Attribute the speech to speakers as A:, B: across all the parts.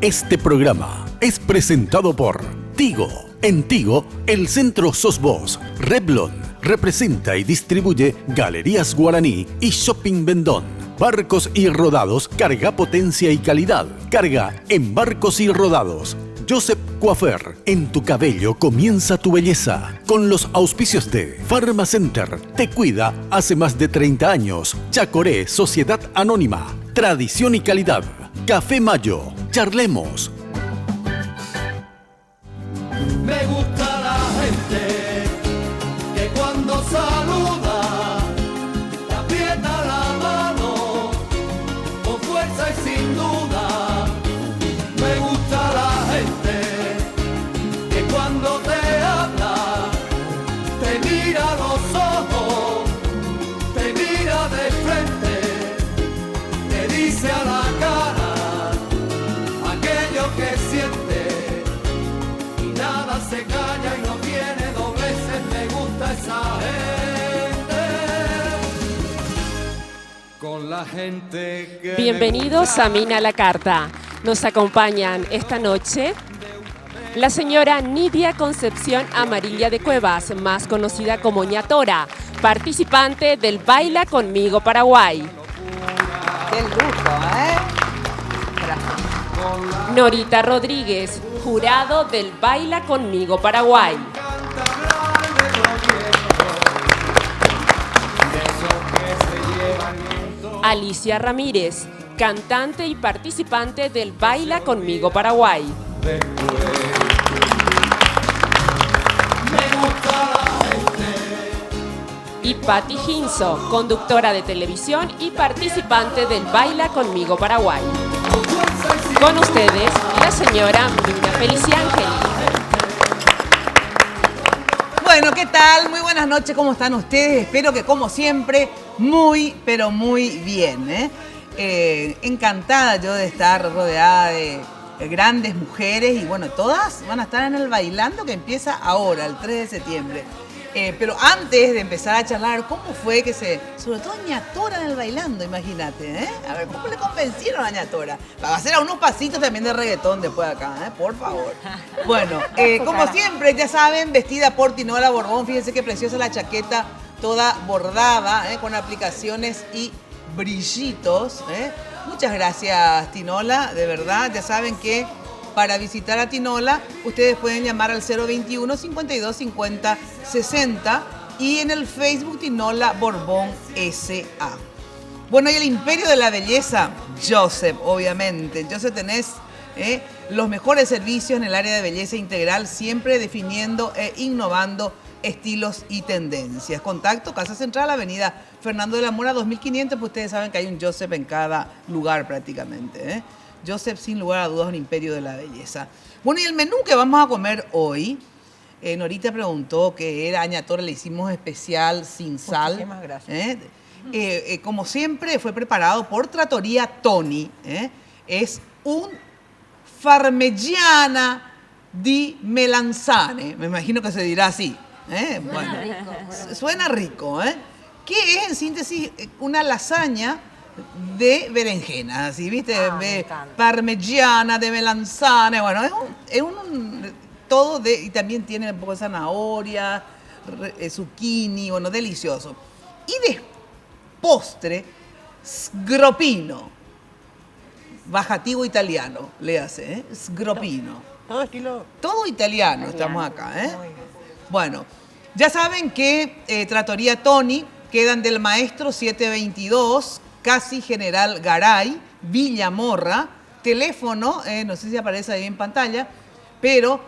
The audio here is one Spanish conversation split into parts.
A: Este programa es presentado por Tigo. En Tigo, el centro sos vos. Revlon representa y distribuye Galerías Guaraní y Shopping Vendón. Barcos y Rodados, carga potencia y calidad. Carga en Barcos y Rodados. Joseph Coiffeur, en tu cabello comienza tu belleza. Con los auspicios de Pharmacenter, te cuida hace más de 30 años. Chacoré, Sociedad Anónima. Tradición y calidad. Café Mayo. Charlemos.
B: Me gusta la gente que cuando saluda te aprieta la mano con fuerza y sin duda. Me gusta la gente que cuando te habla te mira a los ojos, te mira de frente, te dice a la cara aquello que siente. Nada se calla y no tiene dobleces, me gusta esa gente. Con la gente que
C: Bienvenidos a Mina la Carta. Nos acompañan esta noche la señora Nidia Concepción Amarilla de Cuevas, más conocida como Ñatora, participante del Baila Conmigo Paraguay.
D: ¡Qué lujo, Gracias.
C: Norita Rodríguez, jurado del Baila Conmigo Paraguay. Alicia Ramírez, cantante y participante del Baila Conmigo Paraguay. Y Patti Hinzo, conductora de televisión y participante del Baila Conmigo Paraguay. Con ustedes, la señora Mina Feliciángel.
D: Bueno, ¿qué tal? Muy buenas noches, ¿cómo están ustedes? Espero que, como siempre, muy, pero muy bien. Encantada yo de estar rodeada de grandes mujeres y bueno, todas van a estar en el Bailando que empieza ahora, el 3 de septiembre. Pero antes de empezar a charlar, ¿cómo fue que sobre todo Ñatora en el Bailando, imagínate, A ver, ¿cómo le convencieron a Ñatora? Va a hacer a unos pasitos también de reggaetón después de acá, por favor. Bueno, como siempre, ya saben, vestida por Tinola Borbón, fíjense qué preciosa la chaqueta, toda bordada, con aplicaciones y brillitos, Muchas gracias, Tinola, de verdad, ya saben que para visitar a Tinola, ustedes pueden llamar al 021 52 50 60 y en el Facebook Tinola Borbón S.A. Bueno, y el imperio de la belleza, Joseph, obviamente. Joseph, tenés los mejores servicios en el área de belleza integral, siempre definiendo e innovando estilos y tendencias. Contacto, Casa Central, Avenida Fernando de la Mora, 2500, pues ustedes saben que hay un Joseph en cada lugar prácticamente, Joseph, sin lugar a dudas, un imperio de la belleza. Bueno, y el menú que vamos a comer hoy, Norita preguntó que era Ñatora, le hicimos especial sin sal.
E: Muchísimas gracias.
D: Como siempre, fue preparado por Trattoria Toni. Es un parmigiana di melanzane, me imagino que se dirá así. Bueno, suena rico, que es en síntesis una lasaña de berenjenas, así, ¿viste? Parmigiana de melanzane, bueno, es un todo y también tiene un poco de zanahoria, zucchini, bueno, delicioso. Y de postre, sgropino, bajativo italiano, le hace, sgropino.
E: Todo estilo.
D: Todo italiano, estamos acá, Bueno, ya saben que Trattoria Toni quedan del Maestro 722, casi General Garay, Villa Morra, teléfono, no sé si aparece ahí en pantalla, pero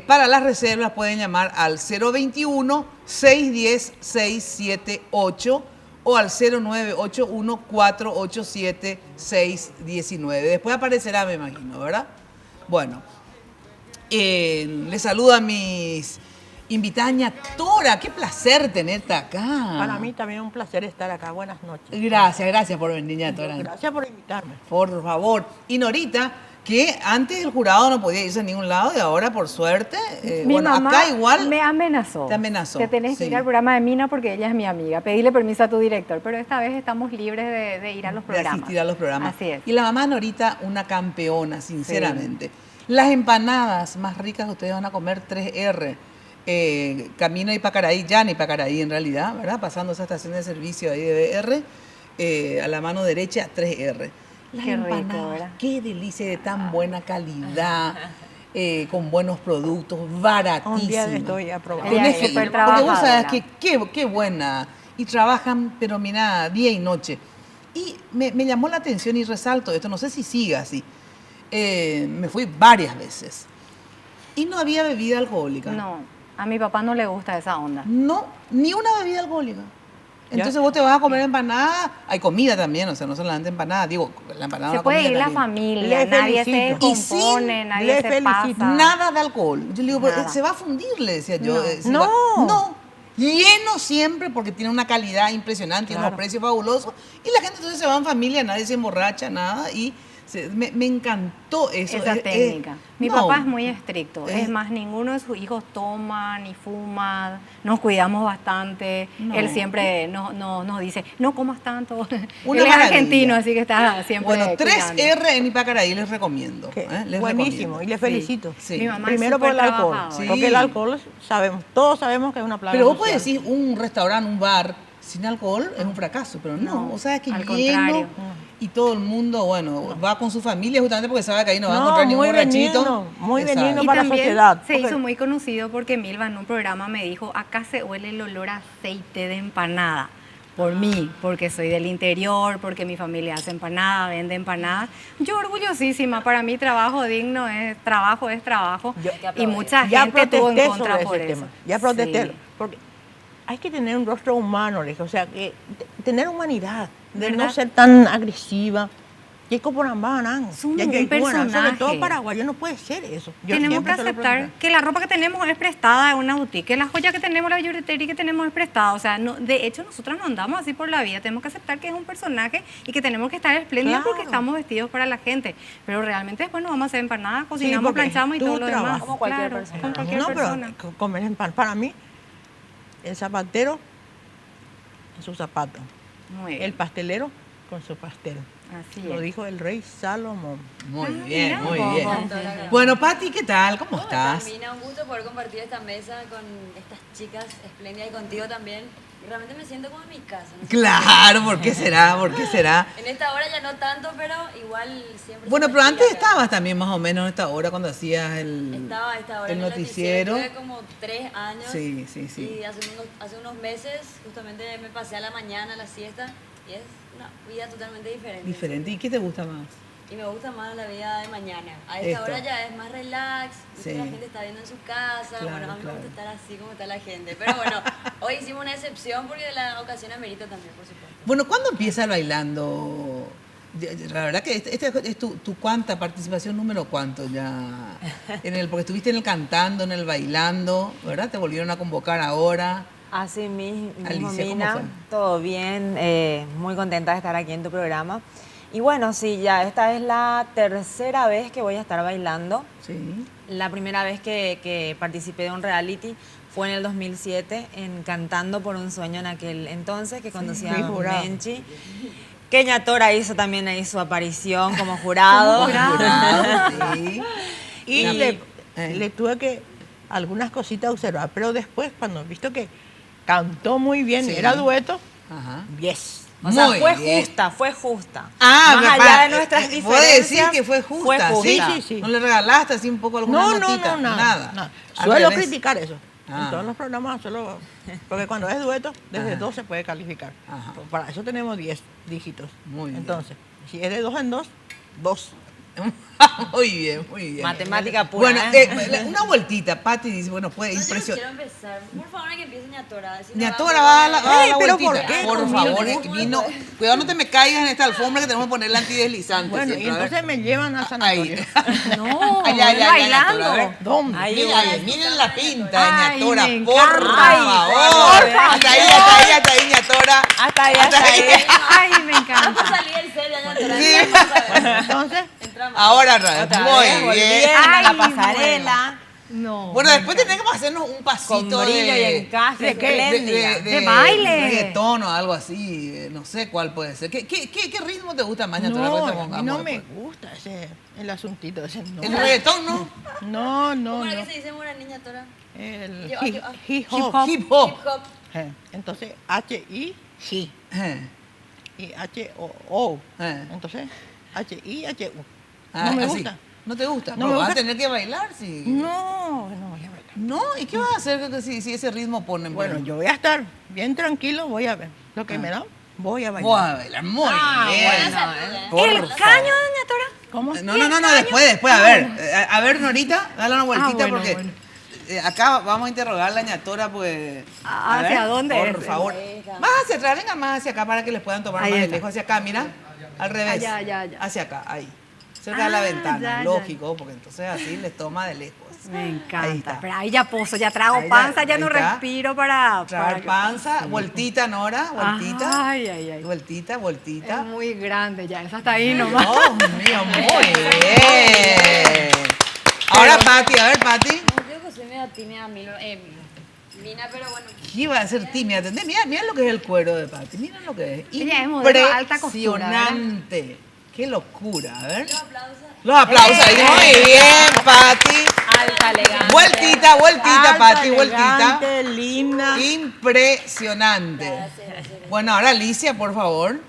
D: para las reservas pueden llamar al 021-610-678 o al 0981-487-619. Después aparecerá, me imagino, ¿verdad? Bueno, les saludo a mis invitadas. Ñatora, qué placer tenerte acá.
E: Para mí también un placer estar acá. Buenas noches.
D: Gracias por venir, Ñatora.
E: Gracias por invitarme.
D: Por favor. Y Norita, que antes el jurado no podía irse a ningún lado y ahora, por suerte,
F: Mi
D: bueno,
F: mamá
D: acá igual
F: me amenazó.
D: te amenazó.
F: Te tenés que
D: sí,
F: ir al programa de Mina porque ella es mi amiga. Pedile permiso a tu director, pero esta vez estamos libres de ir a los
D: de
F: programas.
D: asistir a los programas.
F: Así es.
D: Y la mamá Norita, una campeona, sinceramente. Las empanadas más ricas que ustedes van a comer, 3R. Camino a Ipacaraí, ya en Ipacaraí en realidad, ¿verdad? Pasando esa estación de servicio ahí de BR, a la mano derecha, 3R. Las
F: Qué rico,
D: empanadas,
F: ¿verdad?
D: qué delicia, de tan buena calidad, con buenos productos, baratísimas.
E: Un día estoy a probar.
F: Ella
D: Tenés
F: es
D: que ir,
F: súper
D: porque vos sabés
F: trabajadora.
D: que qué buena. Y trabajan, pero mira, día y noche. Y me llamó la atención y resalto esto, no sé si siga así. Me fui varias veces. Y no había bebida alcohólica.
F: No, a mi papá no le gusta esa onda.
D: No, ni una bebida alcohólica. Entonces vos te vas a comer empanada, hay comida también, o sea, no solamente empanada, digo, la empanada
F: Se
D: es una
F: puede
D: comida
F: ir la
D: también.
F: familia,
E: Le
F: nadie se
E: felicito.
D: Y sin-
F: descompone, nadie
E: le
F: se
E: felicito.
F: pasa.
D: Nada de alcohol. Yo le digo, pero
F: Nada.
D: se va a fundir, le decía yo.
F: No.
D: Se
E: No.
D: va- no. Lleno siempre porque tiene una calidad impresionante, tiene unos
E: Claro.
D: precios fabulosos. Y la gente entonces se va en familia, nadie se emborracha, nada. Y me encantó eso.
F: Esa técnica. Mi
D: no.
F: papá es muy estricto.
D: Es-
F: Es más, ninguno de sus hijos toma ni fuma. Nos cuidamos bastante.
D: No.
F: Él siempre nos dice, no comas tanto.
D: Una
F: Él es
D: maravilla.
F: argentino, así que está siempre
D: Bueno,
F: cuidando.
D: 3R en Ipacaraí les recomiendo.
E: Que
D: Les
E: buenísimo,
D: recomiendo.
E: y le felicito.
D: Sí.
F: Mi mamá
E: Primero
F: es
E: por el
F: súper
E: alcohol,
F: trabajadora.
E: porque el alcohol sabemos, todos sabemos que es una plaga
D: Pero vos
E: social.
D: podés decir un restaurante, un bar sin alcohol es un fracaso, pero no,
F: No,
D: o sea, es que
F: al
D: lleno
F: contrario.
D: y todo el mundo, bueno, va con su familia justamente porque sabe que ahí no va a
E: No,
D: encontrar ningún
E: muy
D: borrachito.
E: benigno, muy
D: Exacto.
E: benigno.
F: Y
E: para la
F: también
E: sociedad,
F: se
E: porque-
F: hizo muy conocido porque Milva en un programa me dijo, acá se huele el olor a aceite de empanada. Por mí, porque soy del interior, porque mi familia hace empanada, vende empanadas. Yo orgullosísima, para mí trabajo digno es trabajo, y mucha
E: Ya
F: gente tuvo en
E: protesté
F: contra
E: sobre
F: por
E: ese
F: eso.
E: tema, ya protesté,
F: Sí.
E: porque hay que tener un rostro humano, le dije, o sea, que tener humanidad, de no
F: ¿Verdad?
E: ser tan agresiva. Y como Rambanán,
F: Somos
E: ya que
F: un
E: hay cubanas, sobre
F: personaje.
E: todo paraguayo, no puede ser eso. Yo
F: Tenemos que
E: siempre se lo
F: aceptar
E: pregunté.
F: que la ropa que tenemos es prestada de una boutique, que la joya que tenemos, la billutería que tenemos es prestada. O sea, no, de hecho, nosotros no andamos así por la vida. Tenemos que aceptar que es un personaje y que tenemos que estar espléndidos
E: Claro.
F: porque estamos vestidos para la gente. Pero realmente después nos vamos a hacer empanadas, cocinamos,
E: porque
F: planchamos y
E: tu
F: todo lo demás.
E: trabajo.
G: Como cualquier
F: Claro,
G: persona.
F: como cualquier
E: No,
F: persona.
E: pero comer en pan, para mí, el zapatero en su zapato,
F: Muy bien.
E: el pastelero con su pastel.
F: Así
E: Lo
F: es.
E: dijo el rey Salomón.
D: Muy
F: Ah,
D: bien,
F: mira
D: muy
F: vos.
D: bien.
G: Doctora.
D: Bueno, Pati, ¿qué tal? ¿Cómo
G: ¿Cómo
D: estás?
G: estás, Mina? Un gusto poder compartir esta mesa con estas chicas espléndidas y contigo también. Y realmente me siento como en mi casa. no sé
D: Claro, ¿por qué será? ¿Por qué será?
G: por qué. En esta hora ya no tanto, pero igual siempre.
D: Bueno,
G: se
D: pero
G: me
D: antes
G: sigue acá.
D: estabas también más o menos en esta hora cuando hacías
G: Estaba a esta hora
D: el
G: en
D: noticiero.
G: Tuve como 3 años.
D: Sí, sí, sí.
G: Y hace unos meses justamente me pasé a la mañana a la siesta y es una vida totalmente diferente.
D: Diferente. ¿Y qué te gusta más?
G: Y me gusta más la vida de mañana. A
D: Esto.
G: esta hora ya es más relax, viste,
D: Sí.
G: la gente está viendo en su casa.
D: Claro,
G: bueno, a mí
D: claro.
G: me gusta estar así como está la gente. Pero bueno, hoy hicimos una excepción porque la ocasión amerita también, por supuesto.
D: Bueno, ¿cuándo empieza el bailando? La verdad que este es tu cuánta participación número cuánto ya porque estuviste en el cantando, en el bailando, ¿verdad? Te volvieron a convocar ahora.
H: Así mismo,
D: Alicia, ¿cómo
H: Mina,
D: fue?
H: todo bien, muy contenta de estar aquí en tu programa. Y bueno, sí, ya esta es la tercera vez que voy a estar bailando.
D: Sí.
H: La primera vez que participé de un reality fue en el 2007, en Cantando por un Sueño en aquel entonces, que conducía
E: fui
H: a
E: jurado.
H: Menchi. Kenia Tora hizo también ahí su aparición como jurado.
D: Jurado, sí.
E: Y
D: La-
E: le tuve que algunas cositas observar, pero después cuando he visto que cantó muy bien,
D: Sí.
E: era dueto,
D: Ajá.
E: yes.
H: O sea,
D: Muy
H: fue
D: bien.
H: justa, fue justa.
D: Ah,
H: Más
D: papá,
H: allá de nuestras diferencias.
D: puede decir que fue justa, ¿sí?
E: Sí, sí.
D: ¿No le regalaste así un poco alguna
E: No,
D: notita?
E: nada.
D: Al
E: Suelo
D: revés.
E: criticar eso.
D: Ah.
E: En todos los programas suelo, porque cuando es dueto, desde
D: Ajá.
E: 2 se puede calificar.
D: Ajá.
E: Para eso tenemos 10 dígitos.
D: Muy bien.
E: Entonces, si es de 2 en 2, 2.
D: Muy bien, muy bien.
H: Matemática pura.
D: Bueno,
H: ¿eh?
D: una vueltita. Pati dice, bueno, puede
G: No, yo no
D: impresionar.
G: quiero empezar. Por favor, que empiece Ñatora. Si no
D: Ñatora, va a la
E: Ay, pero
D: vueltita.
E: ¿por qué?
D: Por
E: Con
D: favor,
E: mil
D: es que vino. Cuidado, no te me caigas en esta alfombra que tenemos que poner el antideslizante.
E: Bueno, y
D: siempre, a ver.
E: entonces me llevan al
D: Ahí.
E: sanatorio.
F: No,
D: Ay, ya, ya,
F: bailando.
D: Ñatora, a ver.
E: ¿Dónde?
H: Ahí
D: Miren, miren la pinta de
F: Ay,
D: Ñatora,
F: me
D: por
F: encanta.
D: favor.
H: Por favor.
D: Hasta ahí, hasta ahí, Ñatora.
H: Hasta ahí, hasta ahí.
F: Ay, me
G: Vamos a
F: encanta.
G: salir del set de Ñatora.
D: Sí.
G: ya vamos a ver.
E: Entonces,
G: Entramos
D: Ahora otra vez.
H: Otra
D: Muy
H: vez,
D: bien.
H: volviendo a
F: Ay,
H: la pasarela.
F: No.
D: Bueno, después tenemos que hacernos un pasito
H: Con brillo y encaje,
D: de,
H: espléndida.
F: De baile.
D: reggaetón o algo así, no sé cuál puede ser. ¿Qué ritmo te gusta más, ñatora?
E: No,
D: Pues te
E: a mí
D: pongamos
E: no me
D: después.
E: gusta el asuntito ese. No.
D: ¿El reggaetón no?
E: No, no,
G: ¿Cómo era
E: no.
G: que se dice mora niña tora?
E: El
G: Yo-
E: hip,
G: yo-
E: hip
D: Hip
E: hop.
D: hop.
G: Hip hop.
E: Entonces, H-I-G.
D: Eh,
E: Y H-O-O.
D: eh.
E: Entonces, H-I-H-U.
D: Ah,
E: No me
D: así.
E: gusta.
D: ¿No te gusta?
E: No
D: Pero
E: me
D: vas a
E: gusta.
D: tener que bailar, sí.
E: No, no voy a bailar.
D: ¿No? ¿Y qué vas a hacer si ese ritmo ponen? por
E: Bueno,
D: ejemplo?
E: yo voy a estar bien tranquilo, voy a ver. Lo que me da, voy a bailar.
D: Voy a bailar, muy bien. Por
F: ¿El
D: favor.
F: caño, doña Tora?
E: ¿Cómo?
D: No, después, a ver, Norita, dale una vueltita
F: bueno,
D: porque
F: bueno.
D: acá vamos a interrogar a la ñatora, pues. a
F: ¿Hacia
D: ver,
F: dónde
D: Por
F: es?
D: favor. Más hacia atrás, venga más hacia acá para que les puedan tomar
F: Ahí
D: más de
F: está.
D: lejos. Hacia acá, mira, al revés.
F: Ya.
D: Hacia acá, ahí. Cerca de la ventana,
F: ya.
D: lógico, porque entonces así les toma de lejos.
F: Me
D: Ahí
F: encanta.
D: está.
F: Pero ahí ya pozo, ya trago
D: Ahí ya-
F: panza, ya
D: ahí
F: no
D: está.
F: respiro para...
D: Traer panza, vueltita, Nora, vueltita.
F: Ay.
D: Vueltita,
F: Es
D: vueltita.
F: muy grande ya, esa está ahí nomás.
D: Dios mío, muy bien. Ahora, Pati, a ver, Pati.
G: No, yo que soy medio tímida, Mina, pero bueno.
D: ¿Qué iba a ser tímida? ¿Entendés? Mira lo que es el cuero de Pati. Mira lo que es.
F: Ella es modelo alta costura, ¿verdad?
D: Impresionante. Qué locura. A ver.
G: Los aplausos.
D: Los aplausos ahí. Muy bien, Pati.
C: Alta, elegante.
D: Vueltita,
E: Alta,
D: Pati, vueltita.
E: elegante, linda.
D: Impresionante. Bueno, ahora Alicia, por favor.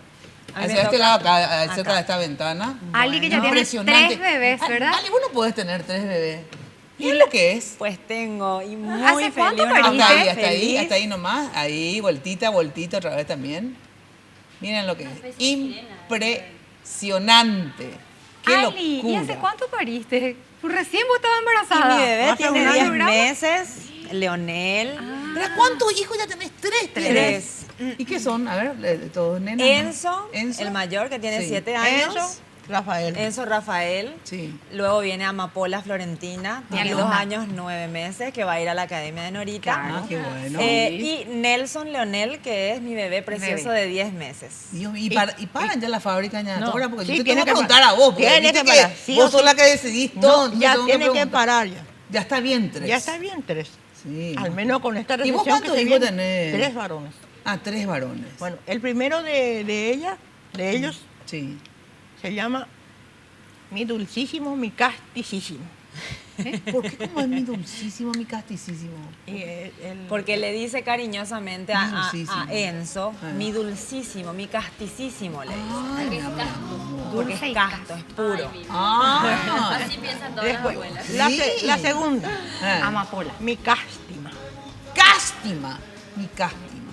H: A mí me
D: Hacia este
H: toca
D: lado, acá, cerca de esta ventana.
F: Ali, que ya tiene
D: Impresionante.
F: 3 bebés, ¿verdad?
D: Ali, vos no podés tener 3 bebés. ¿Y lo que es?
H: Pues tengo, y muy
F: ¿Hace cuánto
H: feliz.
F: pariste?
H: feliz.
D: Hasta ahí nomás. Ahí, vueltita, otra vez también. Miren lo que es. Impresionante. Qué
F: Ali,
D: locura.
F: ¿y hace cuánto pariste? Pues recién vos estabas
H: Y
F: embarazada.
H: mi bebé
E: Hace
H: tiene
E: un
H: 10
F: año.
H: meses, Leonel.
D: ¿Pero cuántos hijos ya tenés? 3.
H: Tres.
D: ¿Y qué son? A ver, todos nenas.
H: Enzo, el mayor, que tiene
D: Sí.
H: 7 años.
E: Enzo, Rafael.
H: Enzo Rafael.
D: Sí.
H: Luego viene Amapola Florentina, tiene
F: linda.
H: 2 años, 9 meses, que va a ir a la Academia de Norita.
D: Ah, qué bueno.
H: Y Nelson Leonel, que es mi bebé precioso de 10 meses.
D: Dios, y paran ya la fábrica ñatora,
E: No,
D: porque
E: sí,
D: yo te
E: tiene
D: tengo que
E: que
D: preguntar a vos, porque
E: tiene
D: viste
E: que parar, sí
D: vos
E: o
D: sos
E: sí.
D: la que decidís todo.
E: No,
D: entonces
E: ya
D: tengo
E: tiene que
D: preguntar.
E: parar ya.
D: Ya está bien 3.
E: Ya está bien 3.
D: Sí.
E: Al menos con esta
D: ¿Y vos
E: recesión que
D: cuántos
E: se
D: hijos
E: viene,
D: tenés?
E: 3 varones.
D: Ah, 3 varones.
E: Bueno, el primero de ellos,
D: Sí.
E: se llama Mi Dulcísimo, Mi Casticísimo.
D: ¿Por qué como es mi dulcísimo, mi casticísimo?
E: Y
H: Porque le dice cariñosamente
D: Mi
H: a
D: dulcísimo.
H: Enzo,
D: Ah.
H: mi dulcísimo, mi casticísimo, le dice.
D: Ay, mi amor.
H: Porque
F: Dulce y
H: es casto, es puro.
D: Ah,
G: Así piensan todas las
E: después,
G: abuelas.
D: Sí.
E: la segunda,
F: Amapola.
E: Mi Cástima,
D: Cástima. Mi cástima.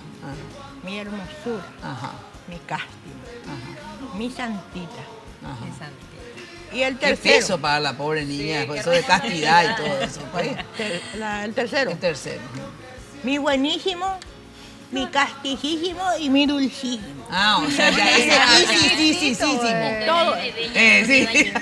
E: Mi Hermosura,
D: Ajá.
E: Mi Cástima, Mi Santita.
D: Ajá.
H: Es santito.
E: Y el
D: Qué
E: tercero,
D: peso para la pobre niña, pues eso de castidad y todo eso. Pues.
E: el tercero,
D: El tercero.
E: Mi Buenísimo, Mi Casticísimo y Mi Dulcísimo.
D: Ah, o sea, ya ese sí.
E: Todo,
D: Sí.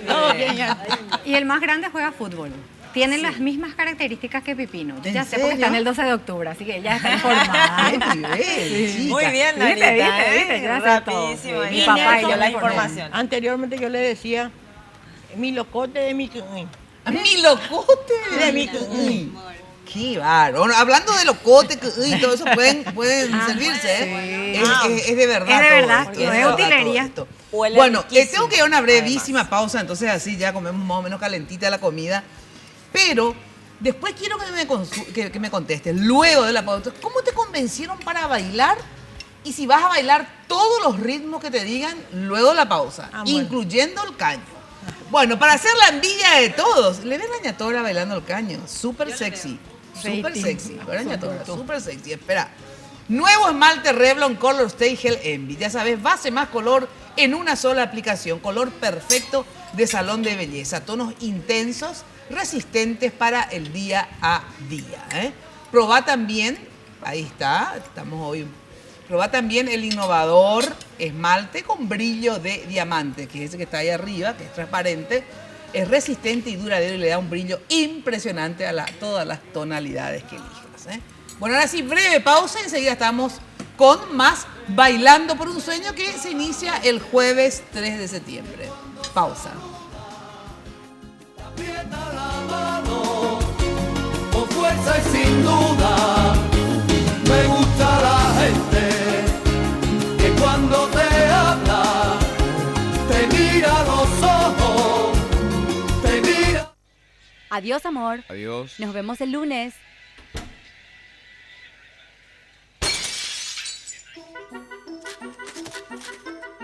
E: todo bien ya.
F: Y el más grande juega fútbol. Tiene las mismas características que Pipino.
D: ¿En
F: Ya sé porque está
D: serio?
F: en el 12 de octubre, así que ya está informada.
D: Qué nivel, chica.
H: Muy bien,
F: Viste,
H: Narita,
F: viste,
H: ¿eh?
F: ya sé todo.
H: Rapidísimo.
F: Sí.
H: Y
F: Y
H: papá
F: Nelson
H: y yo la
F: le informé.
H: información.
E: Anteriormente yo le decía Mi Locote de Mi Cuñín.
D: Mi locote
E: De mi cuñín.
D: Qué bárbaro. Bueno, hablando de locote y todo eso, pueden servirse, ¿eh? Es de verdad.
F: Es de
D: todo
F: verdad,
D: esto,
F: no es
D: verdad
F: utilería.
D: todo esto.
H: Huele
D: Bueno,
H: riquísimo,
D: tengo que ir a una brevísima pausa, entonces así ya comemos más o menos calentita la comida. Pero después quiero que me contestes, luego de la pausa, ¿cómo te convencieron para bailar? Y si vas a bailar todos los ritmos que te digan luego de la pausa,
E: Ah, bueno.
D: incluyendo el caño. Bueno, para hacer la envidia de todos, le ven a ñatora bailando el caño, súper sexy, súper sexy, ¿verdad, ñatora? Súper sexy, espera. Nuevo esmalte Revlon Color Stay Gel Envy, ya sabes, base más color en una sola aplicación, color perfecto de salón de belleza, tonos intensos, resistentes para el día a día. Probá también, ahí está, estamos hoy. Probá también el innovador esmalte con brillo de diamante, que es ese que está ahí arriba, que es transparente, es resistente y duradero y le da un brillo impresionante a todas las tonalidades que elijas. Bueno, ahora sí, breve pausa y enseguida estamos con más Bailando por un Sueño que se inicia el jueves 3 de septiembre. Pausa.
B: Aprieta la mano con fuerza y sin duda. Me gusta la gente que cuando te habla te mira a los ojos, te mira.
I: Adiós, amor.
J: Adiós.
I: Nos vemos el lunes.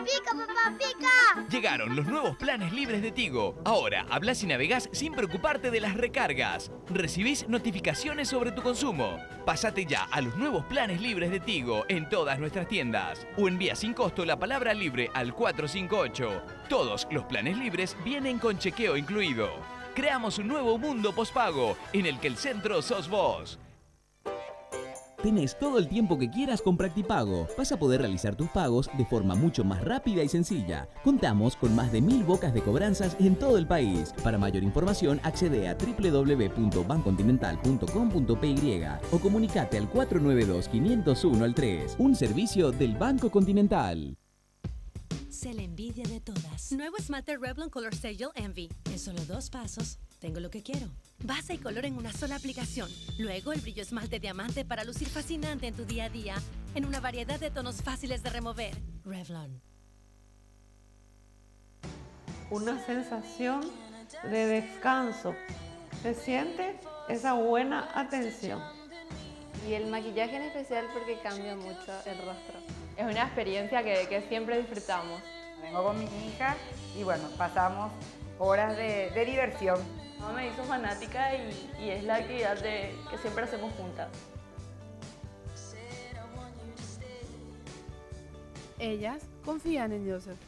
K: ¡Pica, papá, pica!
L: Llegaron los nuevos planes libres de Tigo. Ahora hablas y navegás sin preocuparte de las recargas. Recibís notificaciones sobre tu consumo. Pásate ya a los nuevos planes libres de Tigo en todas nuestras tiendas. O envía sin costo la palabra libre al 458. Todos los planes libres vienen con chequeo incluido. Creamos un nuevo mundo pospago en el que el centro sos vos.
M: Tenés todo el tiempo que quieras con Practipago. Vas a poder realizar tus pagos de forma mucho más rápida y sencilla. Contamos con más de 1000 bocas de cobranzas en todo el país. Para mayor información, accede a www.bancontinental.com.py o comunicate al 492-501-3. Un servicio del Banco Continental.
N: Sé la envidia de todas.
O: Nuevo esmalte Revlon Color Gel Envy.
N: En solo 2 pasos, tengo lo que quiero.
O: Base y color en una sola aplicación. Luego el brillo esmalte diamante para lucir fascinante en tu día a día. En una variedad de tonos fáciles de remover.
N: Revlon.
P: Una sensación de descanso. Se siente esa buena atención.
Q: Y el maquillaje en especial porque cambia mucho el rostro.
R: Es una experiencia que siempre disfrutamos.
S: Vengo con mi hija y bueno, pasamos horas de diversión.
R: Mamá me hizo fanática y es la actividad que siempre hacemos juntas.
T: Ellas confían en Joseph.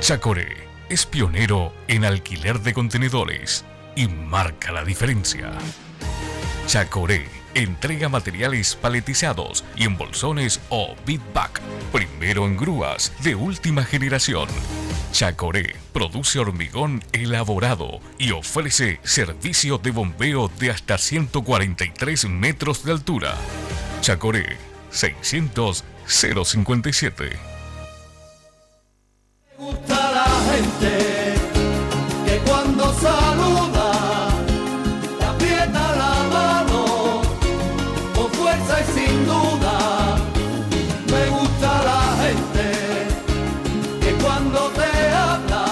U: Chacoré es pionero en alquiler de contenedores y marca la diferencia. Chacoré entrega materiales paletizados y en bolsones o bid-back, primero en grúas de última generación. Chacoré produce hormigón elaborado y ofrece servicio de bombeo de hasta 143 metros de altura. Chacoré 600 057.
B: Me gusta la gente que cuando saluda te aprieta la mano con fuerza y sin duda. Me gusta la gente que cuando te habla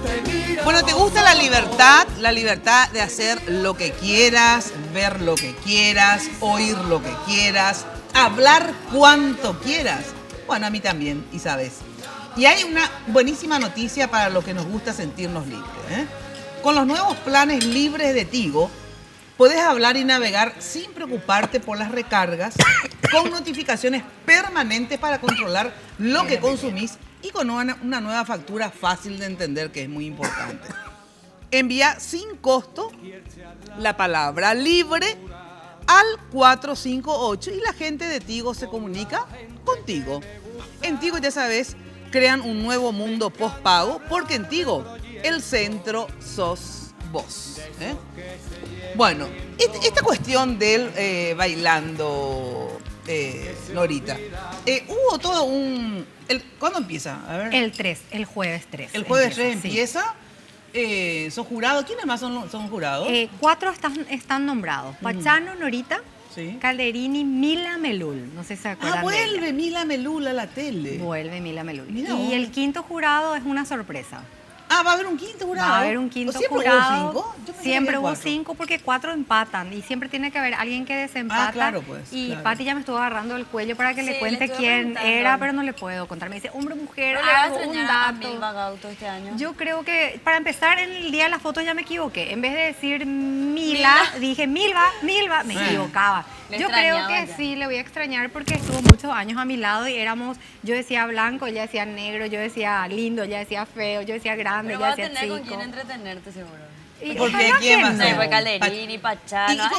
B: te mira.
D: Bueno, ¿te gusta la libertad? La libertad de hacer lo que quieras, ver lo que quieras, oír lo que quieras, hablar cuanto quieras. Bueno, a mí también, y sabes. Y hay una buenísima noticia para los que nos gusta sentirnos libres, ¿eh? Con los nuevos planes libres de Tigo, puedes hablar y navegar sin preocuparte por las recargas, con notificaciones permanentes para controlar lo que consumís y con una nueva factura fácil de entender, que es muy importante. Envía sin costo la palabra libre al 458 y la gente de Tigo se comunica contigo. En Tigo, ya sabes, crean un nuevo mundo postpago porque en Tigo el centro sos vos, ¿eh? Bueno, esta cuestión del bailando, Norita, hubo todo un... ¿Cuándo empieza? A ver.
F: El 3, el jueves 3.
D: El jueves 3
F: sí.
D: empieza. ¿Son jurados? ¿Quiénes más son jurados?
F: 4 están nombrados. Pachano, Norita,
D: sí.
F: Calderini, Mila Melul. No sé si se acuerdan.
D: Vuelve Mila Melul a la tele.
F: Vuelve Mila Melul.
D: Mira
F: y
D: vos.
F: el quinto jurado es una sorpresa.
D: ¿Va a haber un quinto jurado?
F: Va a haber un quinto
D: ¿Siempre
F: jurado.
D: hubo 5? Yo pensé
F: Siempre
D: que había
F: hubo
D: 4.
F: 5 porque 4 empatan y siempre tiene que haber alguien que desempata.
D: Claro, pues.
F: Y
D: Claro.
F: Pati ya me estuvo agarrando el cuello para que
G: Sí,
F: le
G: le
F: cuente
G: estuve
F: quién
G: preguntando.
F: era, pero no le puedo contar. Me dice, hombre, mujer,
G: ¿Pero le vas a
F: algo, un
G: extrañar a
F: dato.
G: Milva Gauto este año?
F: Yo creo que, para empezar, en el día de la foto ya me equivoqué. En vez de decir Mila, dije Milva, me equivocaba.
G: Le
F: Yo creo
G: extrañaba
F: que
G: ya.
F: sí, le voy a extrañar porque estuvo muchos años a mi lado y éramos, yo decía blanco, ella decía negro, yo decía lindo, ella decía feo, yo decía grande,
G: Pero
F: ella
G: vas a
F: decía
G: tener con
F: chico.
G: quién entretenerte seguro.
F: Y
D: ¿Por qué?
F: ojalá
D: ¿Quién
F: que
D: más?
F: no.
G: No, fue Calderini, Pachano.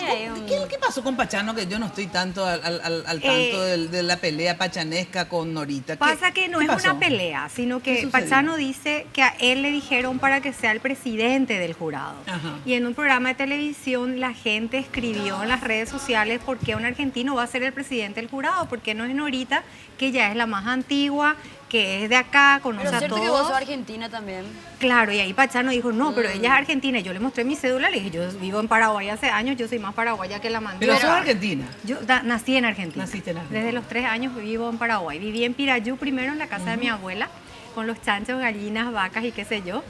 D: ¿Qué pasó con Pachano? Que yo no estoy tanto al tanto de la pelea pachanesca con Norita.
F: Pasa que no
D: qué
F: es
D: pasó?
F: una pelea, sino
D: ¿Qué
F: que
D: sucedió?
F: Pachano dice que a él le dijeron para que sea el presidente del jurado.
D: Ajá.
F: Y en un programa de televisión la gente escribió en las redes sociales por qué un argentino va a ser el presidente del jurado, porque no es Norita, que ya es la más antigua, que es de acá, conoce
G: Pero es
F: a
G: cierto
F: todos.
G: que vos sos argentina también.
F: Claro, y ahí Pachano dijo, no, pero ella es argentina. Yo le mostré mi cédula, le dije, yo vivo en Paraguay hace años, yo soy más paraguaya que la mandioca.
D: Pero sos argentina.
F: Yo nací en Argentina.
D: Naciste en Argentina.
F: Desde los 3 años vivo en Paraguay. Viví en Pirayú primero en la casa de mi abuela, con los chanchos, gallinas, vacas y qué sé yo.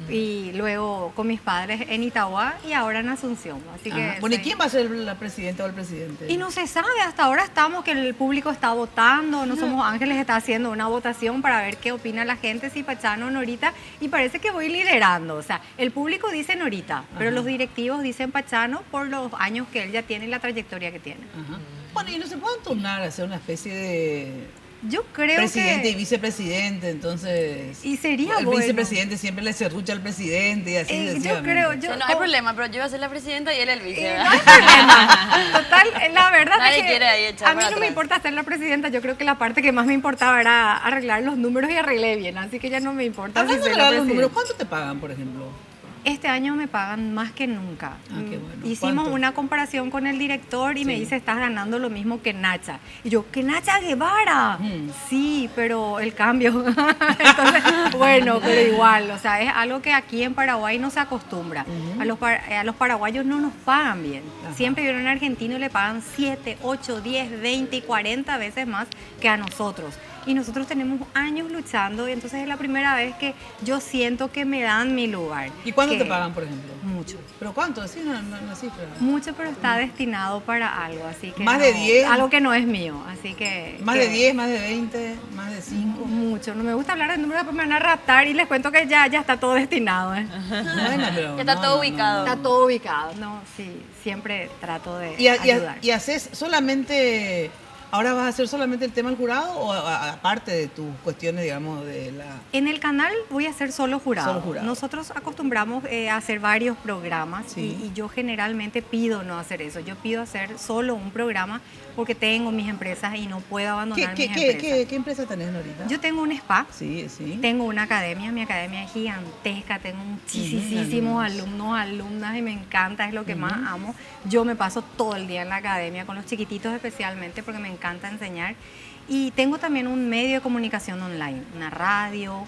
F: Y luego con mis padres en Itagua y ahora en Asunción. Así que
D: Bueno, ¿y
F: soy-
D: quién va a ser la presidenta o el presidente?
F: Y no se sabe, hasta ahora estamos que el público está votando, No Somos Ángeles está haciendo una votación para ver qué opina la gente, si Pachano o Norita, y parece que voy liderando. O sea, el público dice Norita, pero los directivos dicen Pachano por los años que él ya tiene y la trayectoria que tiene.
D: Bueno, ¿y no se pueden turnar a hacer una especie de
F: Yo creo
D: presidente
F: que...
D: y vicepresidente? Entonces,
F: Y sería
D: el
F: bueno.
D: vicepresidente siempre le serrucha al presidente y así
F: yo
D: sucesivamente.
F: creo,
G: Sí, no hay problema, pero yo iba a ser la presidenta y él el vice.
F: No hay problema. Total, la verdad
G: Nadie
F: es que
G: quiere ahí echar
F: a mí
G: para
F: no me
G: atrás.
F: importa ser la presidenta. Yo creo que la parte que más me importaba era arreglar los números y arreglé bien. Así que ya no me importa si
D: Hablando
F: soy
D: de
F: la
D: los
F: presidenta.
D: números, ¿cuánto te pagan, por ejemplo?
F: Este año me pagan más que nunca.
D: Qué bueno.
F: Hicimos
D: ¿Cuánto?
F: una comparación con el director y me dice, estás ganando lo mismo que Nacha. Y yo, ¿que Nacha Guevara? Sí, pero el cambio. Entonces, bueno, pero igual, o sea, es algo que aquí en Paraguay no se acostumbra. A los paraguayos no nos pagan bien. Siempre vienen un argentino y le pagan 7, 8, 10, 20 y 40 veces más que a nosotros. Y nosotros tenemos años luchando y entonces es la primera vez que yo siento que me dan mi lugar.
D: ¿Y cuánto
F: Que-
D: te pagan, por ejemplo?
F: Mucho.
D: ¿Pero cuánto? Sí, una cifra.
F: Mucho, pero está destinado para algo, así que
D: ¿Más
F: no-
D: de 10?
F: algo que no es mío, así que...
D: ¿Más
F: que-
D: de 10, más de 20, más de 5?
F: Mucho, no me gusta hablar de números, después me van a raptar y les cuento que ya está todo destinado.
D: Bueno, pero
G: Ya está
D: no,
G: todo
D: no,
G: ubicado.
F: Está todo ubicado, no, sí, siempre trato de
D: ¿Y,
F: ayudar.
D: y haces solamente, ahora vas a hacer solamente el tema del jurado o aparte de tus cuestiones, digamos, de la...
F: En el canal voy a hacer solo jurado.
D: Solo jurado.
F: Nosotros acostumbramos a hacer varios programas
D: Sí.
F: y yo generalmente pido no hacer eso. Yo pido hacer solo un programa porque tengo mis empresas y no puedo abandonar mis empresas.
D: ¿Qué empresa tenés ahorita?
F: Yo tengo un spa.
D: Sí, sí.
F: Tengo una academia, mi academia es gigantesca, tengo muchísimos alumnos, alumnas y me encanta, es lo que más amo. Yo me paso todo el día en la academia, con los chiquititos especialmente porque me encanta enseñar. Y tengo también un medio de comunicación online, una radio,